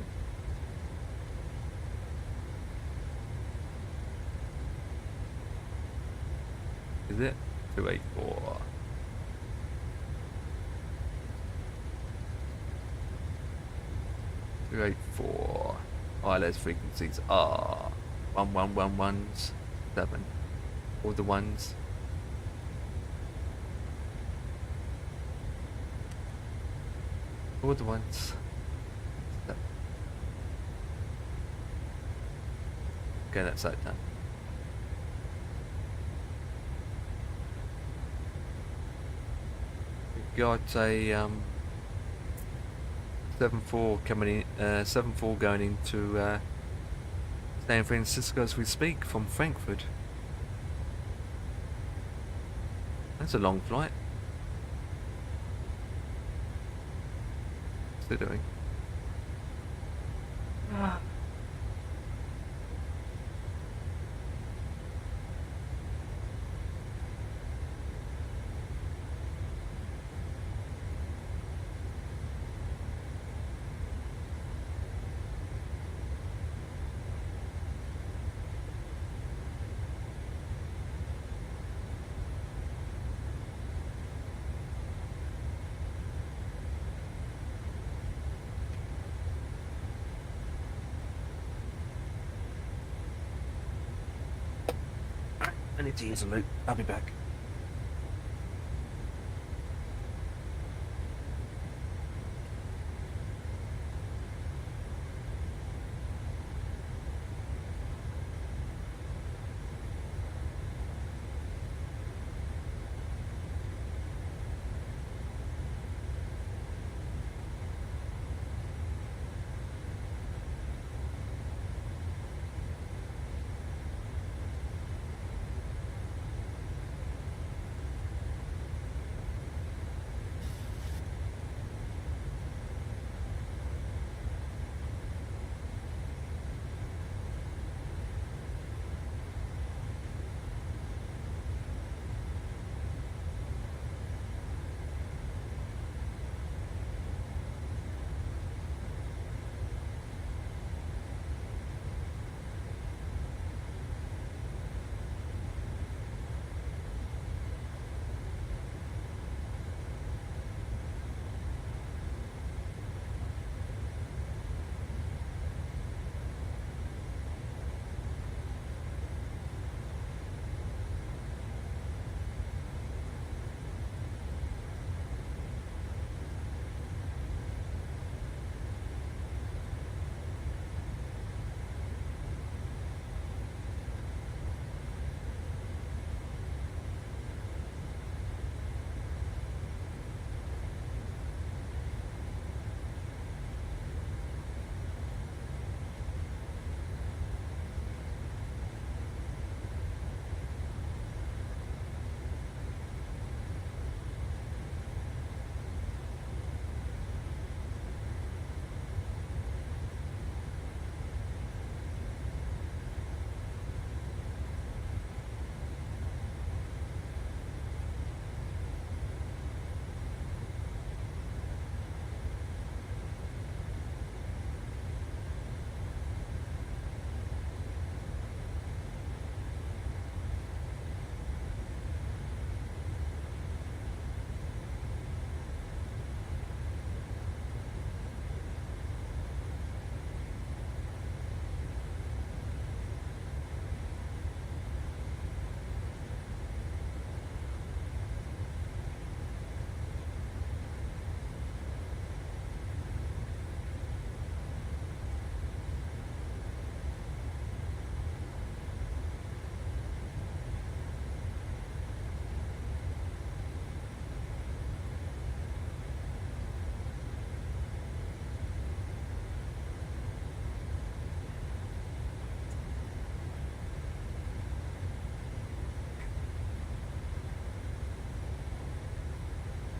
Is it? 284. 284. ILS frequencies are 11117. All the ones. All the ones. Okay, that's that done. We've got a 7-4 coming in, 7-4 going into San Francisco as we speak from Frankfurt. That's a long flight. What's it doing? I need to use a loop. I'll be back.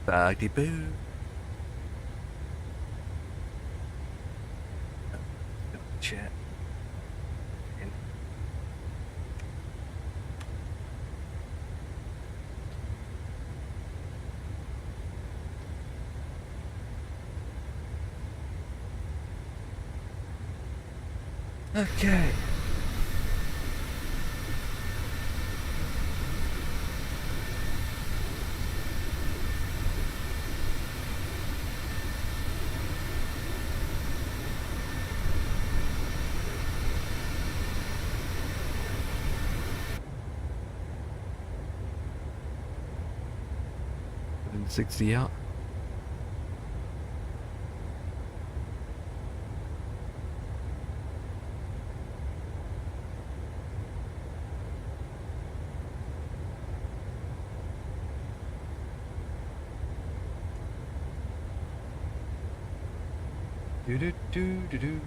Baggy boo. Chat. Okay. 60 out. Do do do do do.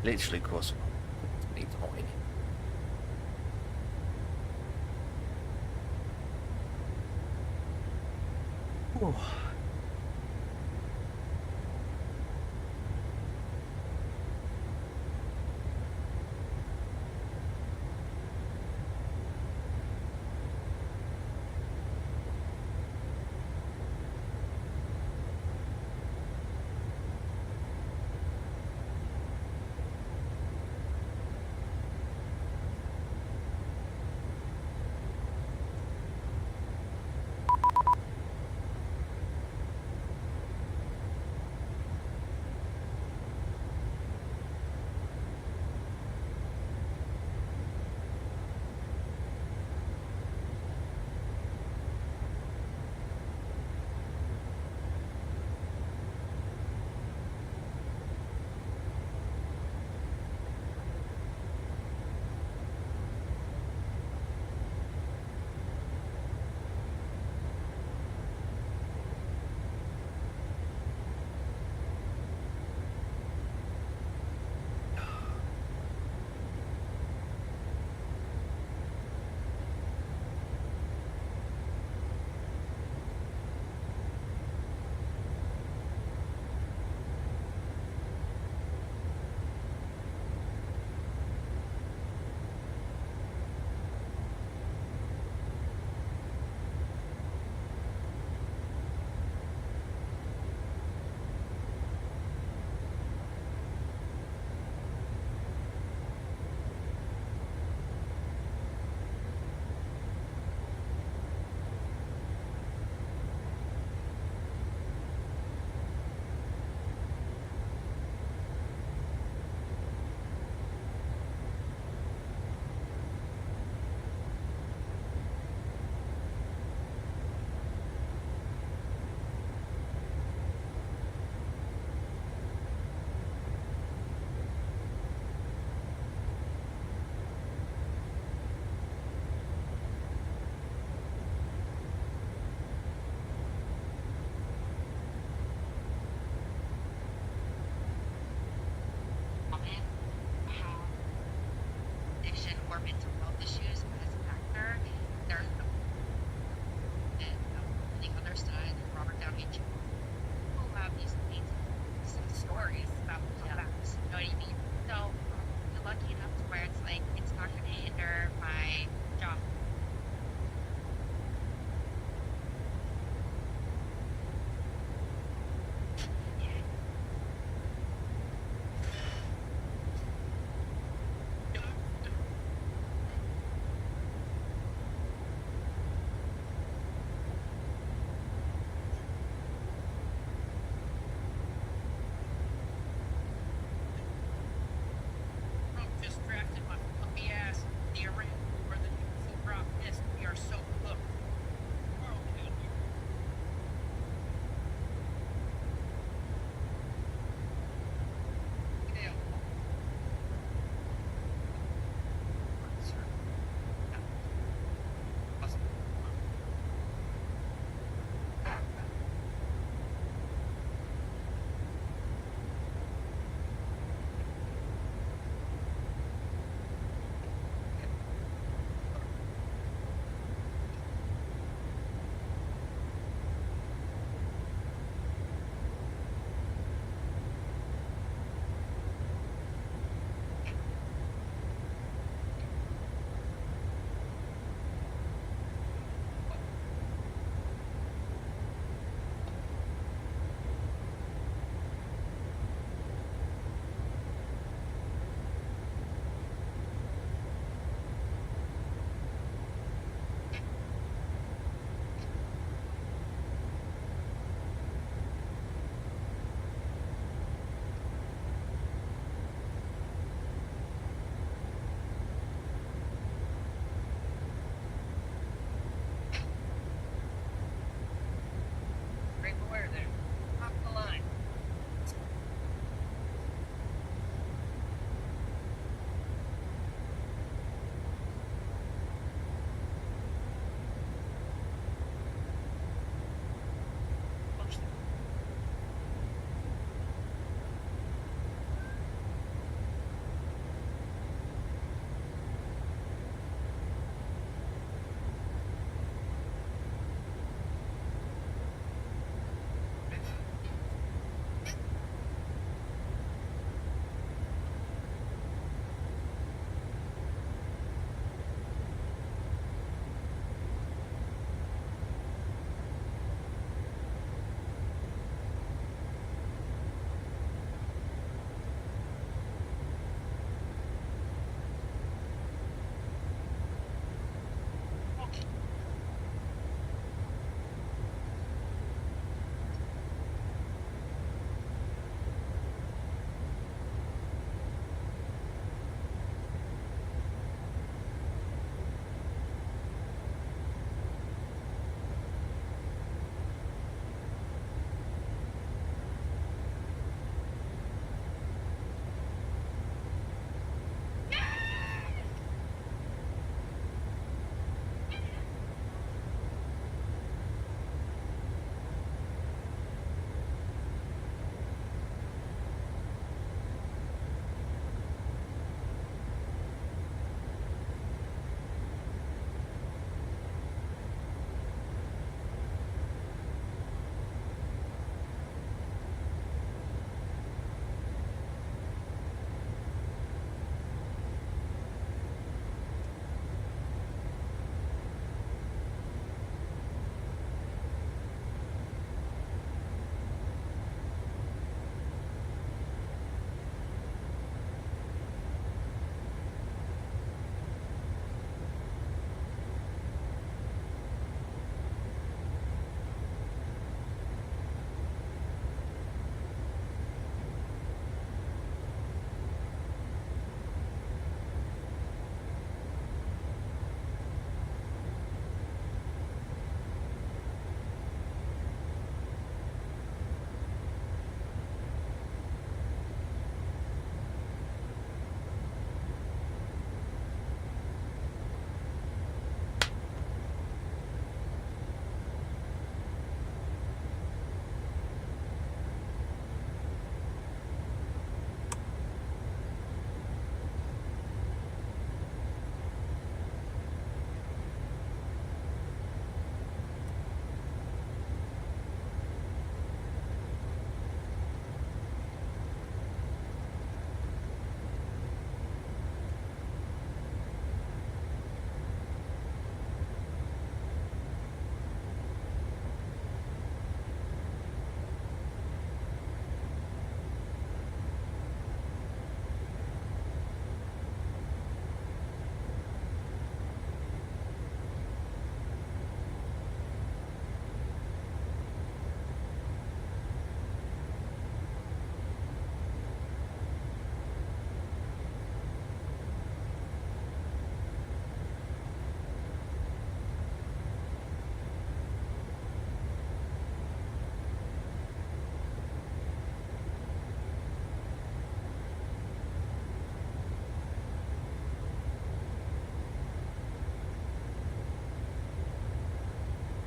Literally cross. Needs oil. Oh.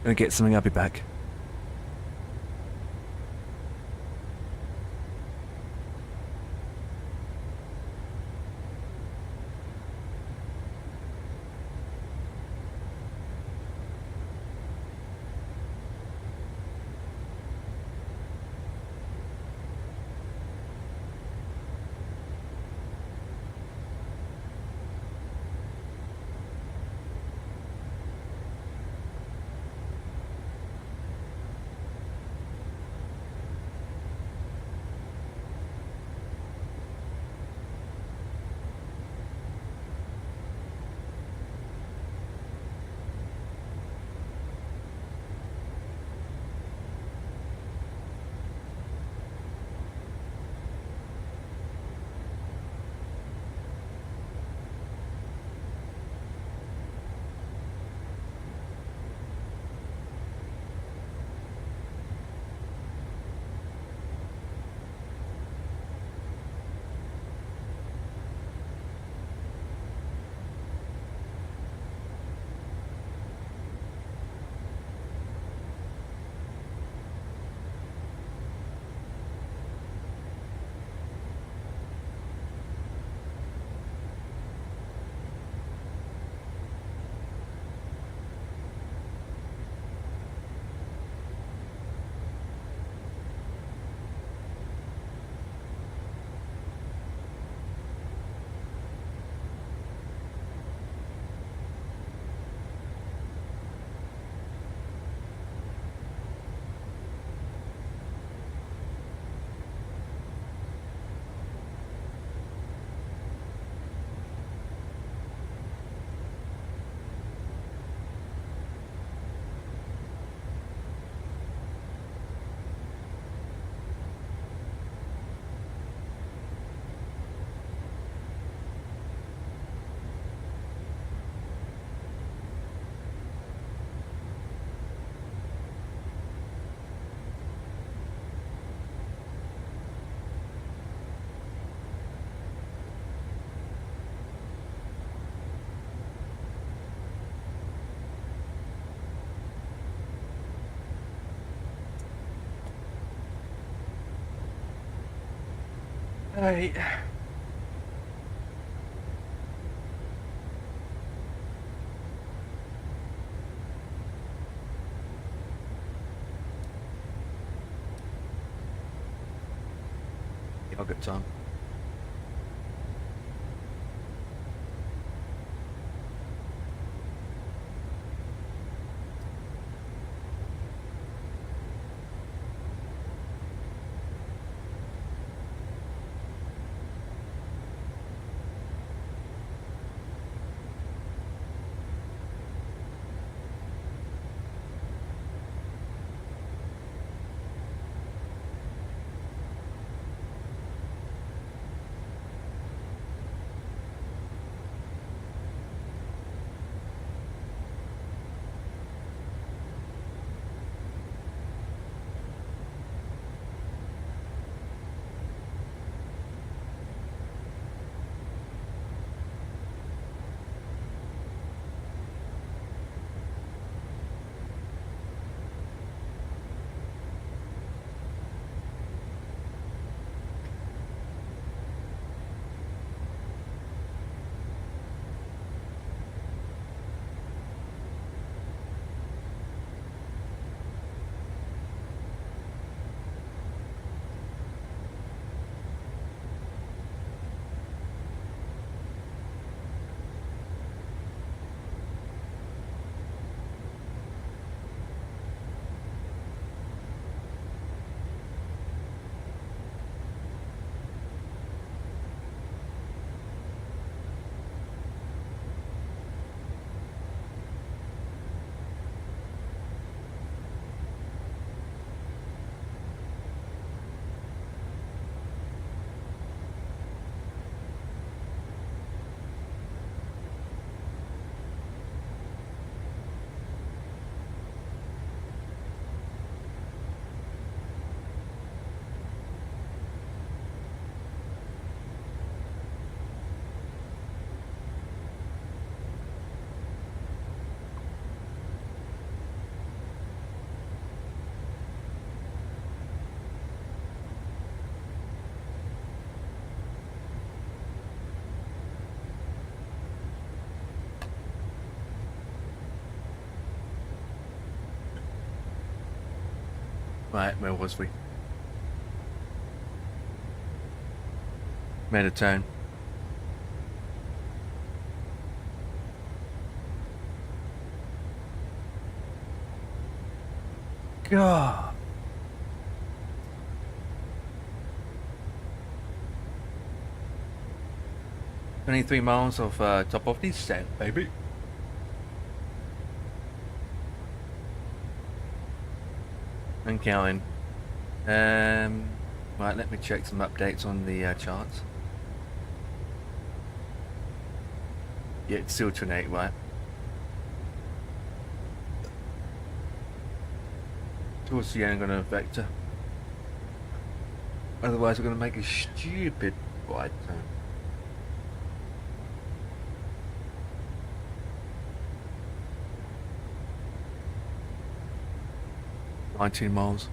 Gonna get something, I'll be back. Hey. Yeah, I've got time. Right, where was we? Made a turn. God. 23 miles of top of descent, baby. And counting. Right, let me check some updates on the charts. Yeah, it's still 28, right? Towards the end, I'm going to vector. Otherwise, we're going to make a stupid wide turn. $19 miles.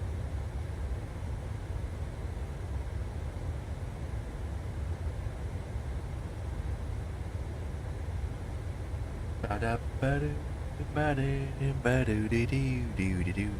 Ba-da-ba-do-ba-do-dee-doo-doo-doo-doo.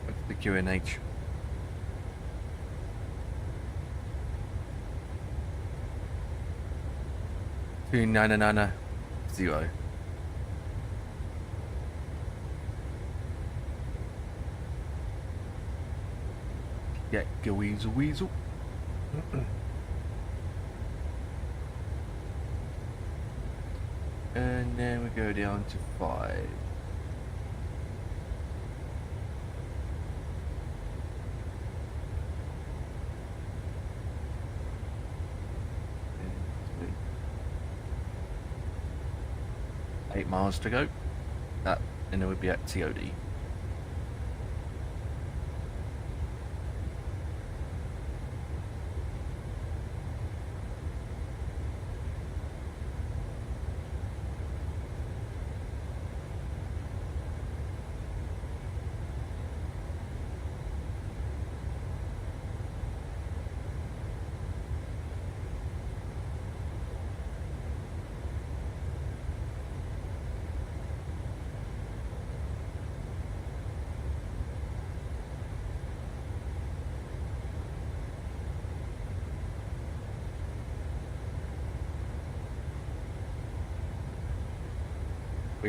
What's the QNH? Two 990. Yeah, go weasel weasel. And then we go down to 5. And 8 miles to go. And then we'll be at TOD.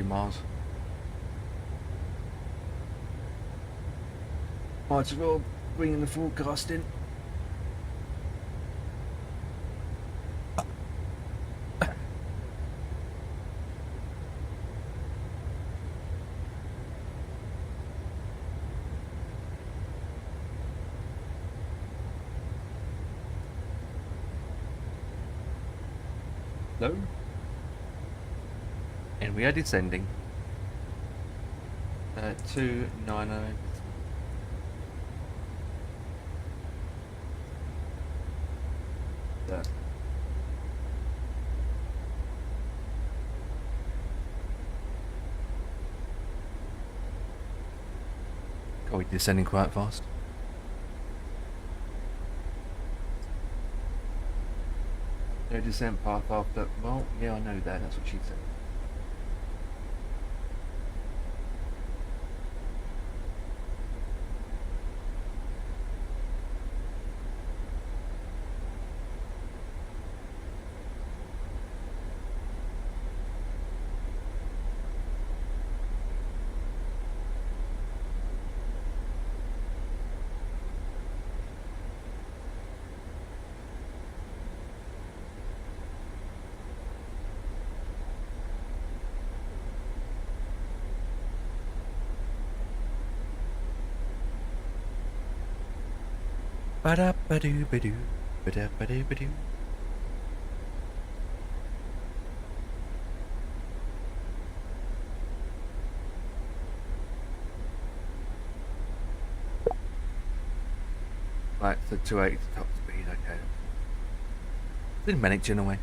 Miles. Might as well bring in the forecast in. No. And we are descending. 290. That. God, we're descending quite fast. No descent path after. Well, yeah, I know that. That's what she said. Ba-da-ba-doo-ba-doo, ba-da-ba-doo-ba-doo. Right, so 280 top speed, okay. Didn't manage in a way.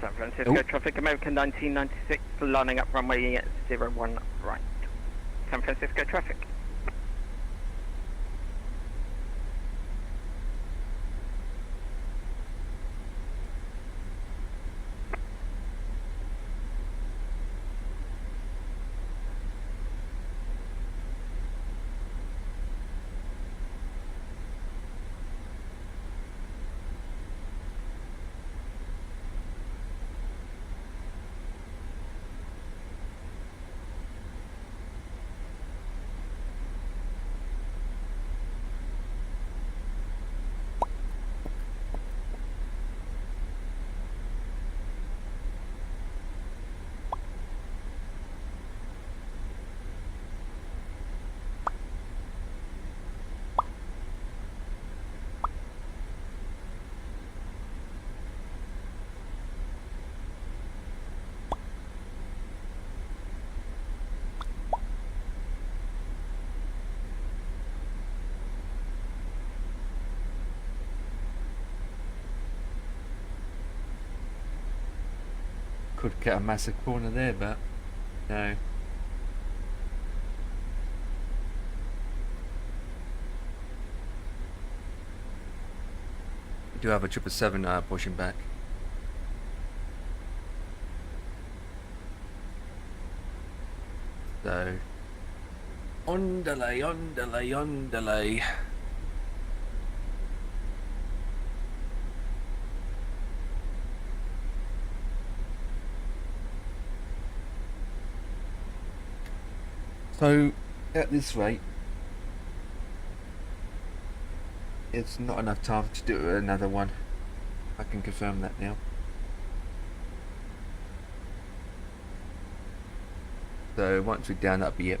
San Francisco Oh. traffic, American 1996, lining up runway 01 right. San Francisco traffic. Could get a massive corner there, but no. We do have a 777 pushing back. So, on delay, on delay, on delay. So, at this rate, it's not enough time to do another one. I can confirm that now. So once we're down, that'll be it.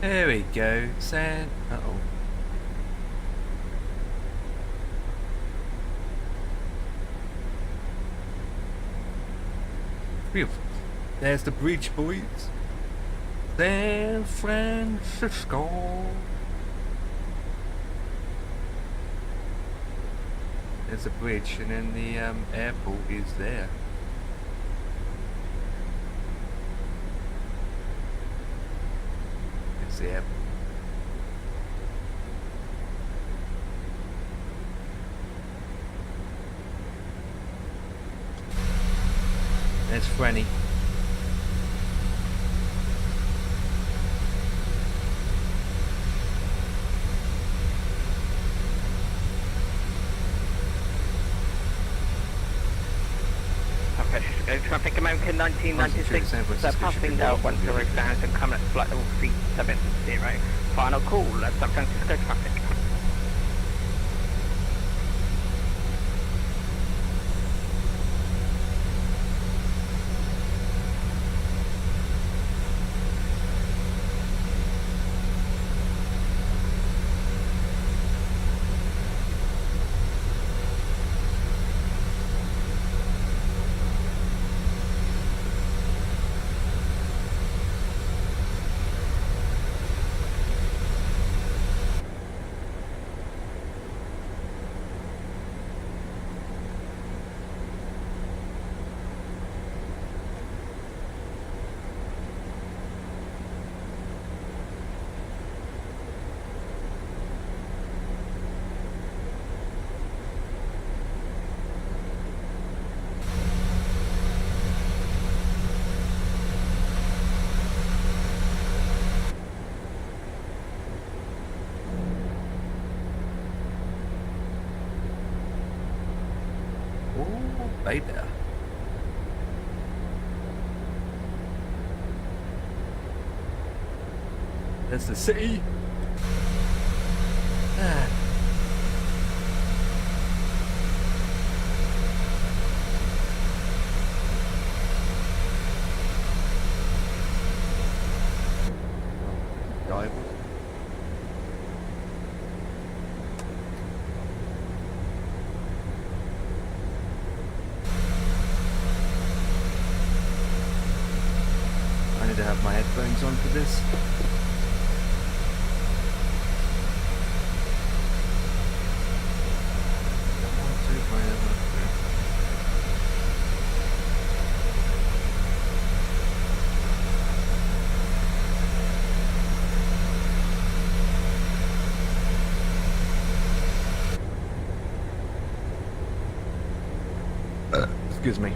There we go. Sand. Uh-oh. Phew. There's the bridge, boys. San Francisco. There's a bridge, and then the airport is there. It's the airport. There's Franny. Okay, go traffic American 1996, passing out 10,000, coming at flight level 370. Final call, San Francisco traffic. Right there. There's the city. Ah. Dive. I need to have my headphones on for this. Excuse me.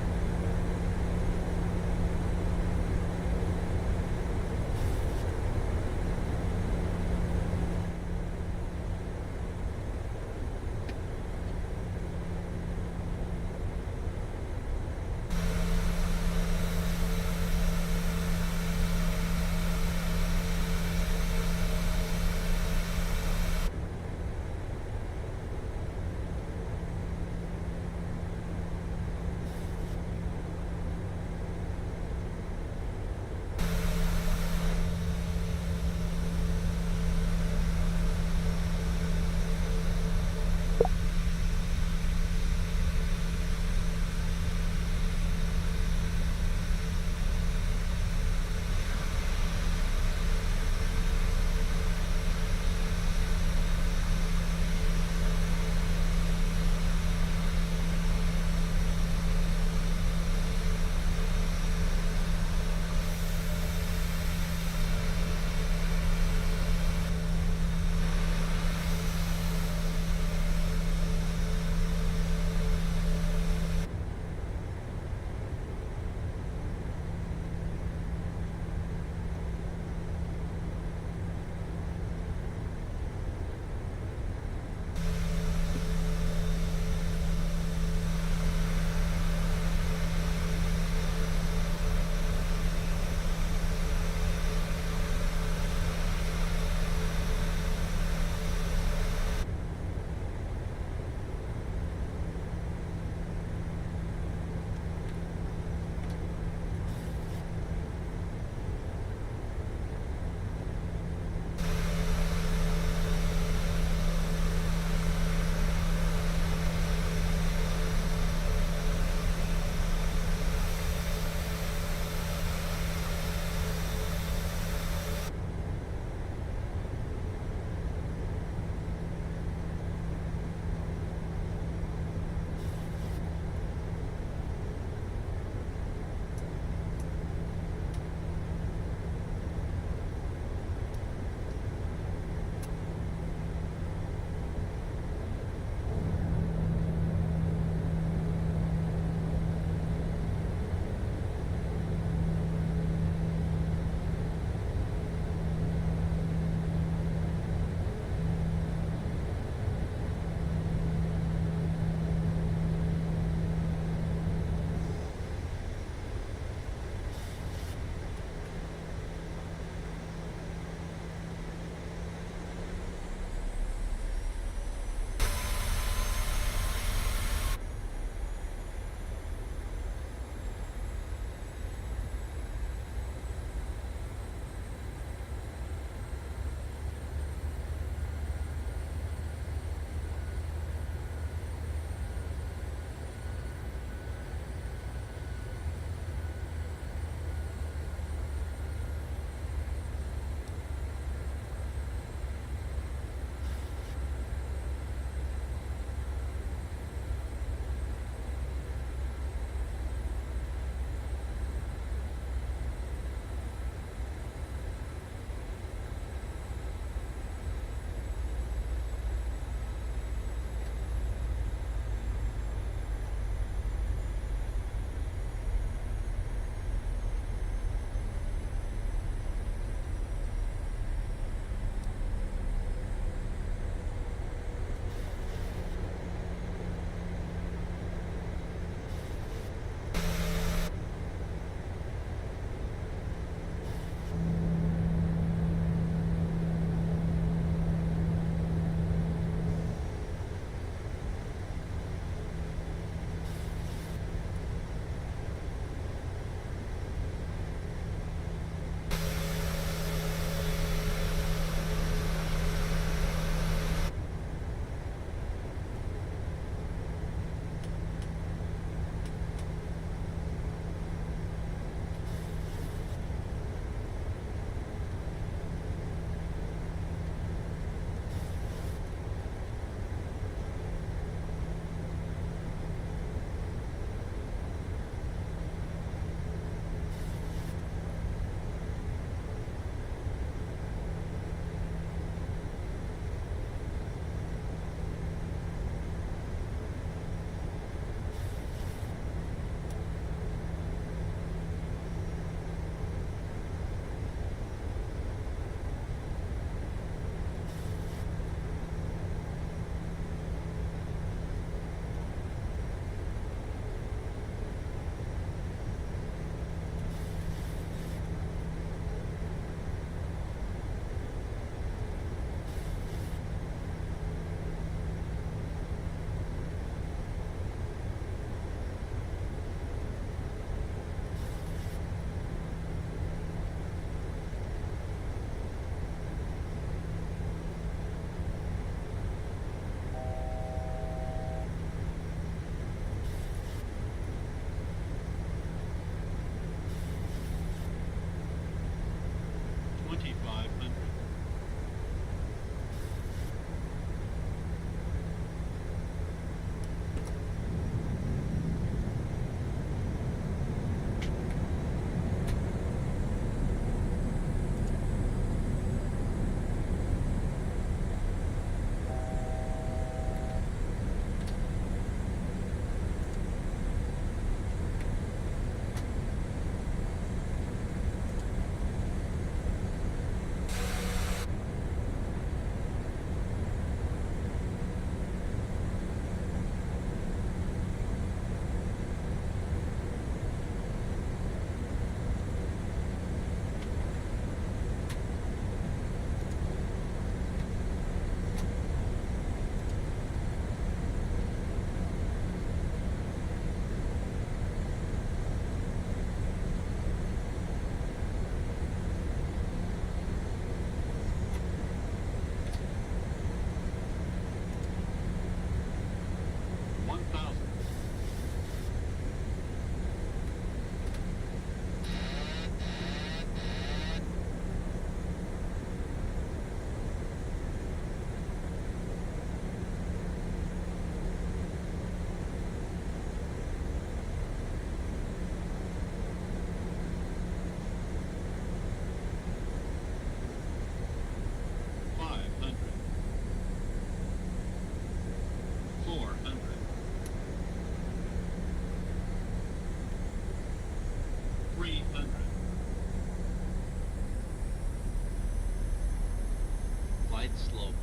Glide slope.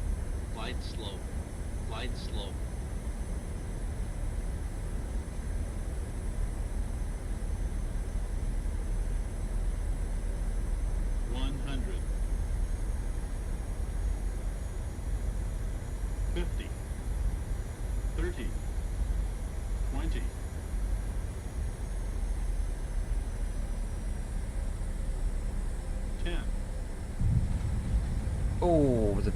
Glide slope. Glide slope. $100. 50. 30. 20. 10. Oh, was a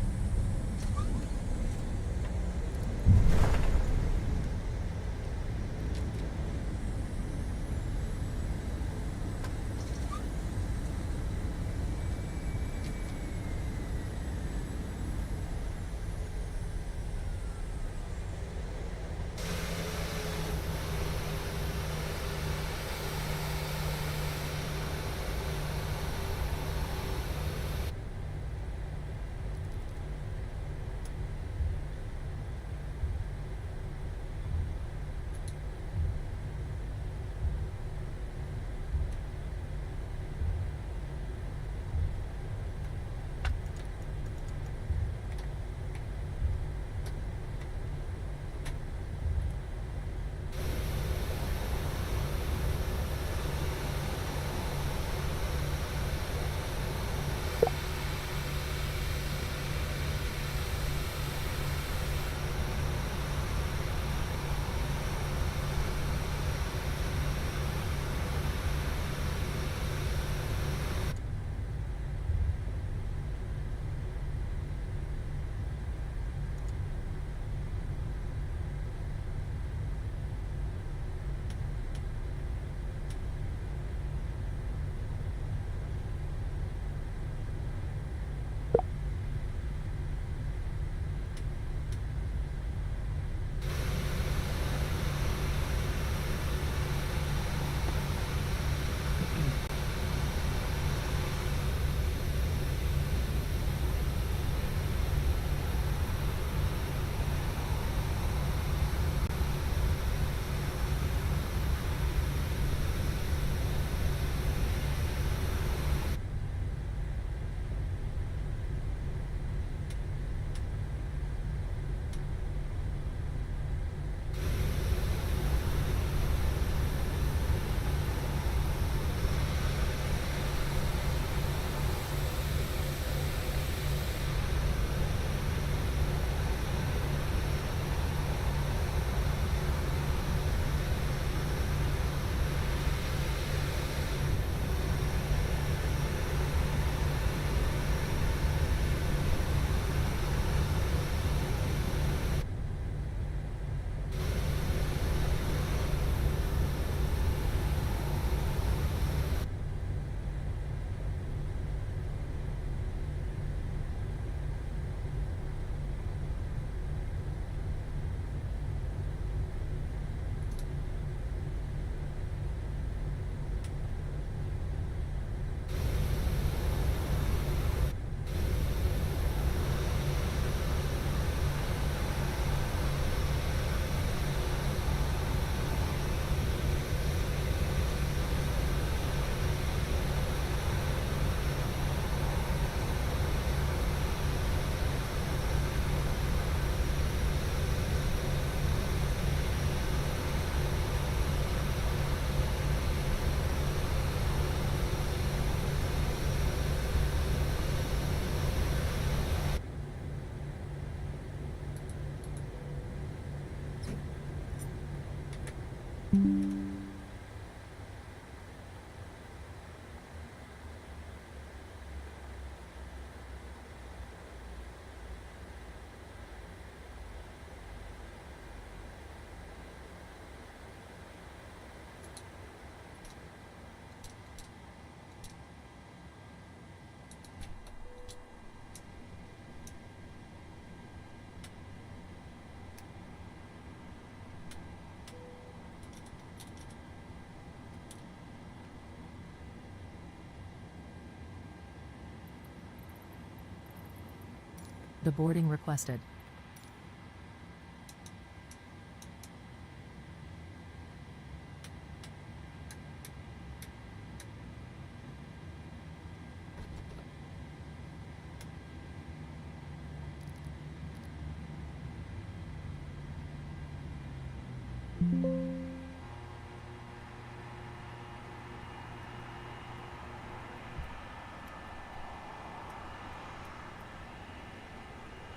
The boarding requested.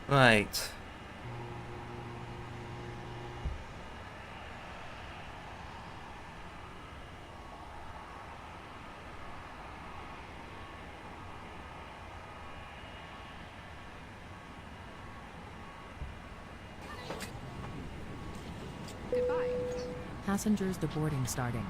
Right. Goodbye. Passengers deboarding starting.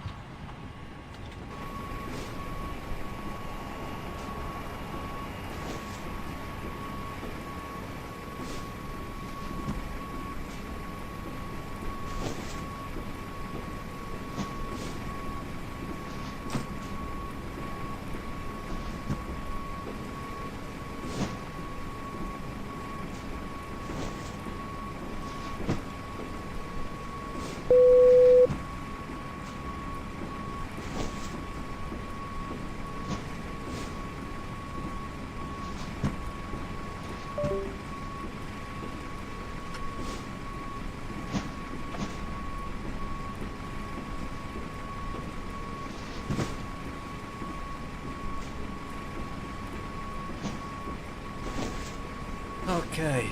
Okay.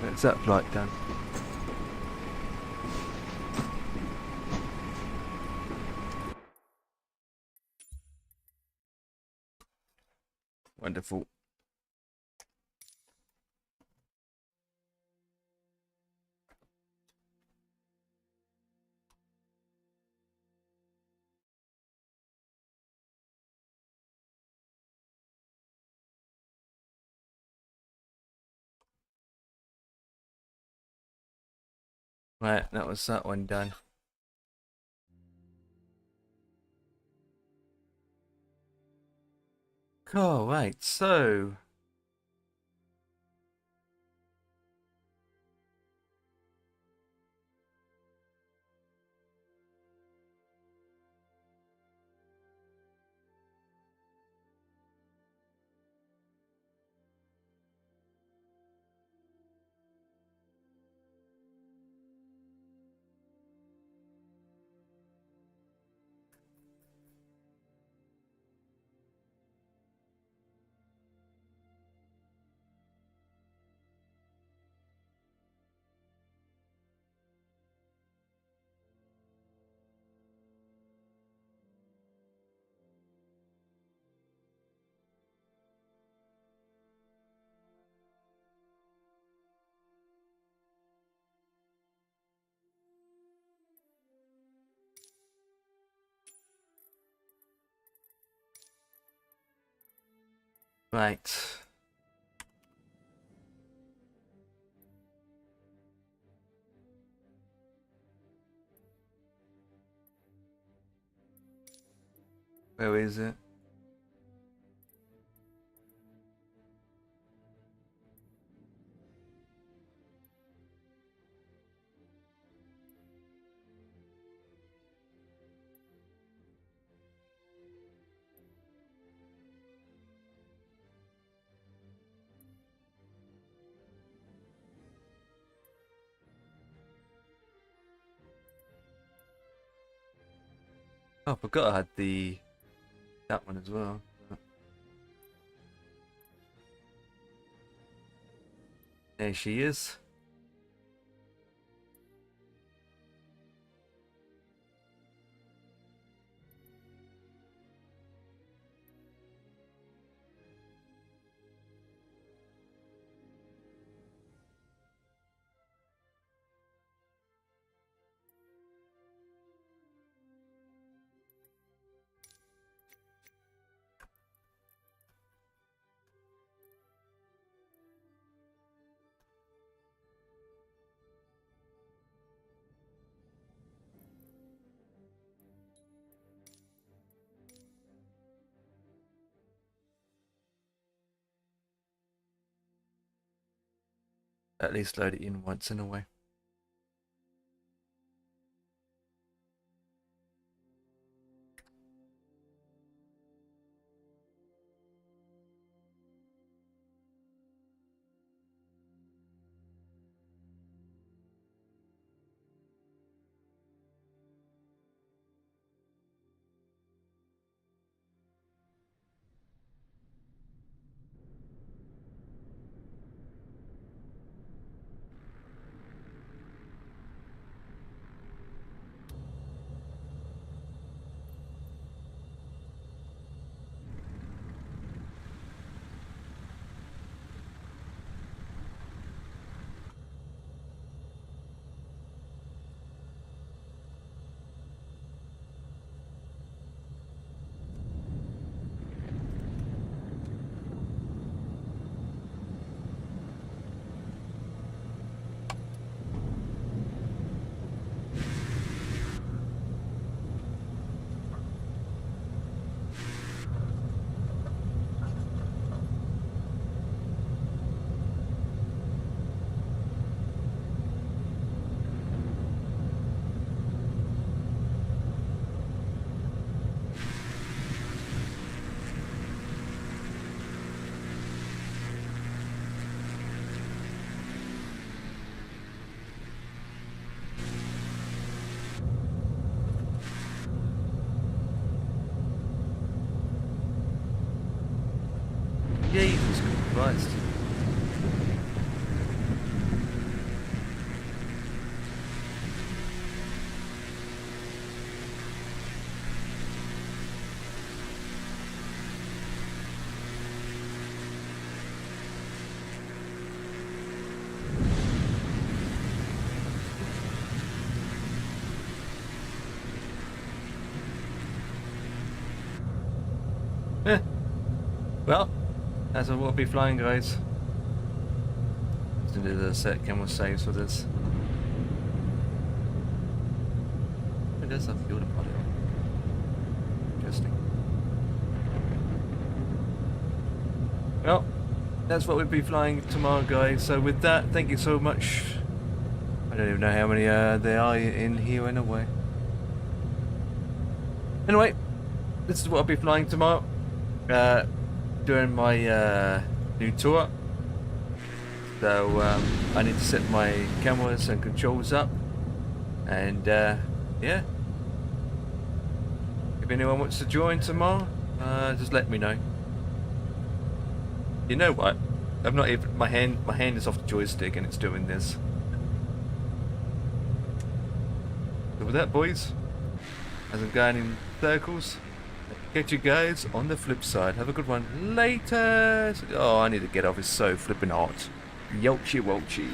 That's that flight done. Wonderful. Right, that was that one done. Cool, right, so right. Where is it? Oh, I forgot I had that one as well. There she is. At least load it in once in a way. Jesus Christ. Eh. Well, that's what we'll be flying, guys. Let's do the set camera saves for this. It does have fuel to body on. Interesting. Well, that's what we'll be flying tomorrow, guys. So with that, thank you so much. I don't even know how many there are in here anyway. Anyway, this is what I'll be flying tomorrow. Doing my new tour. So I need to set my cameras and controls up. And yeah. If anyone wants to join tomorrow, just let me know. You know what? I've not even my hand is off the joystick and it's doing this. So with that, boys, as I'm going in circles, catch you guys on the flip side. Have a good one. Later. Oh, I need to get off. It's so flipping hot. Yolchy Wolchy.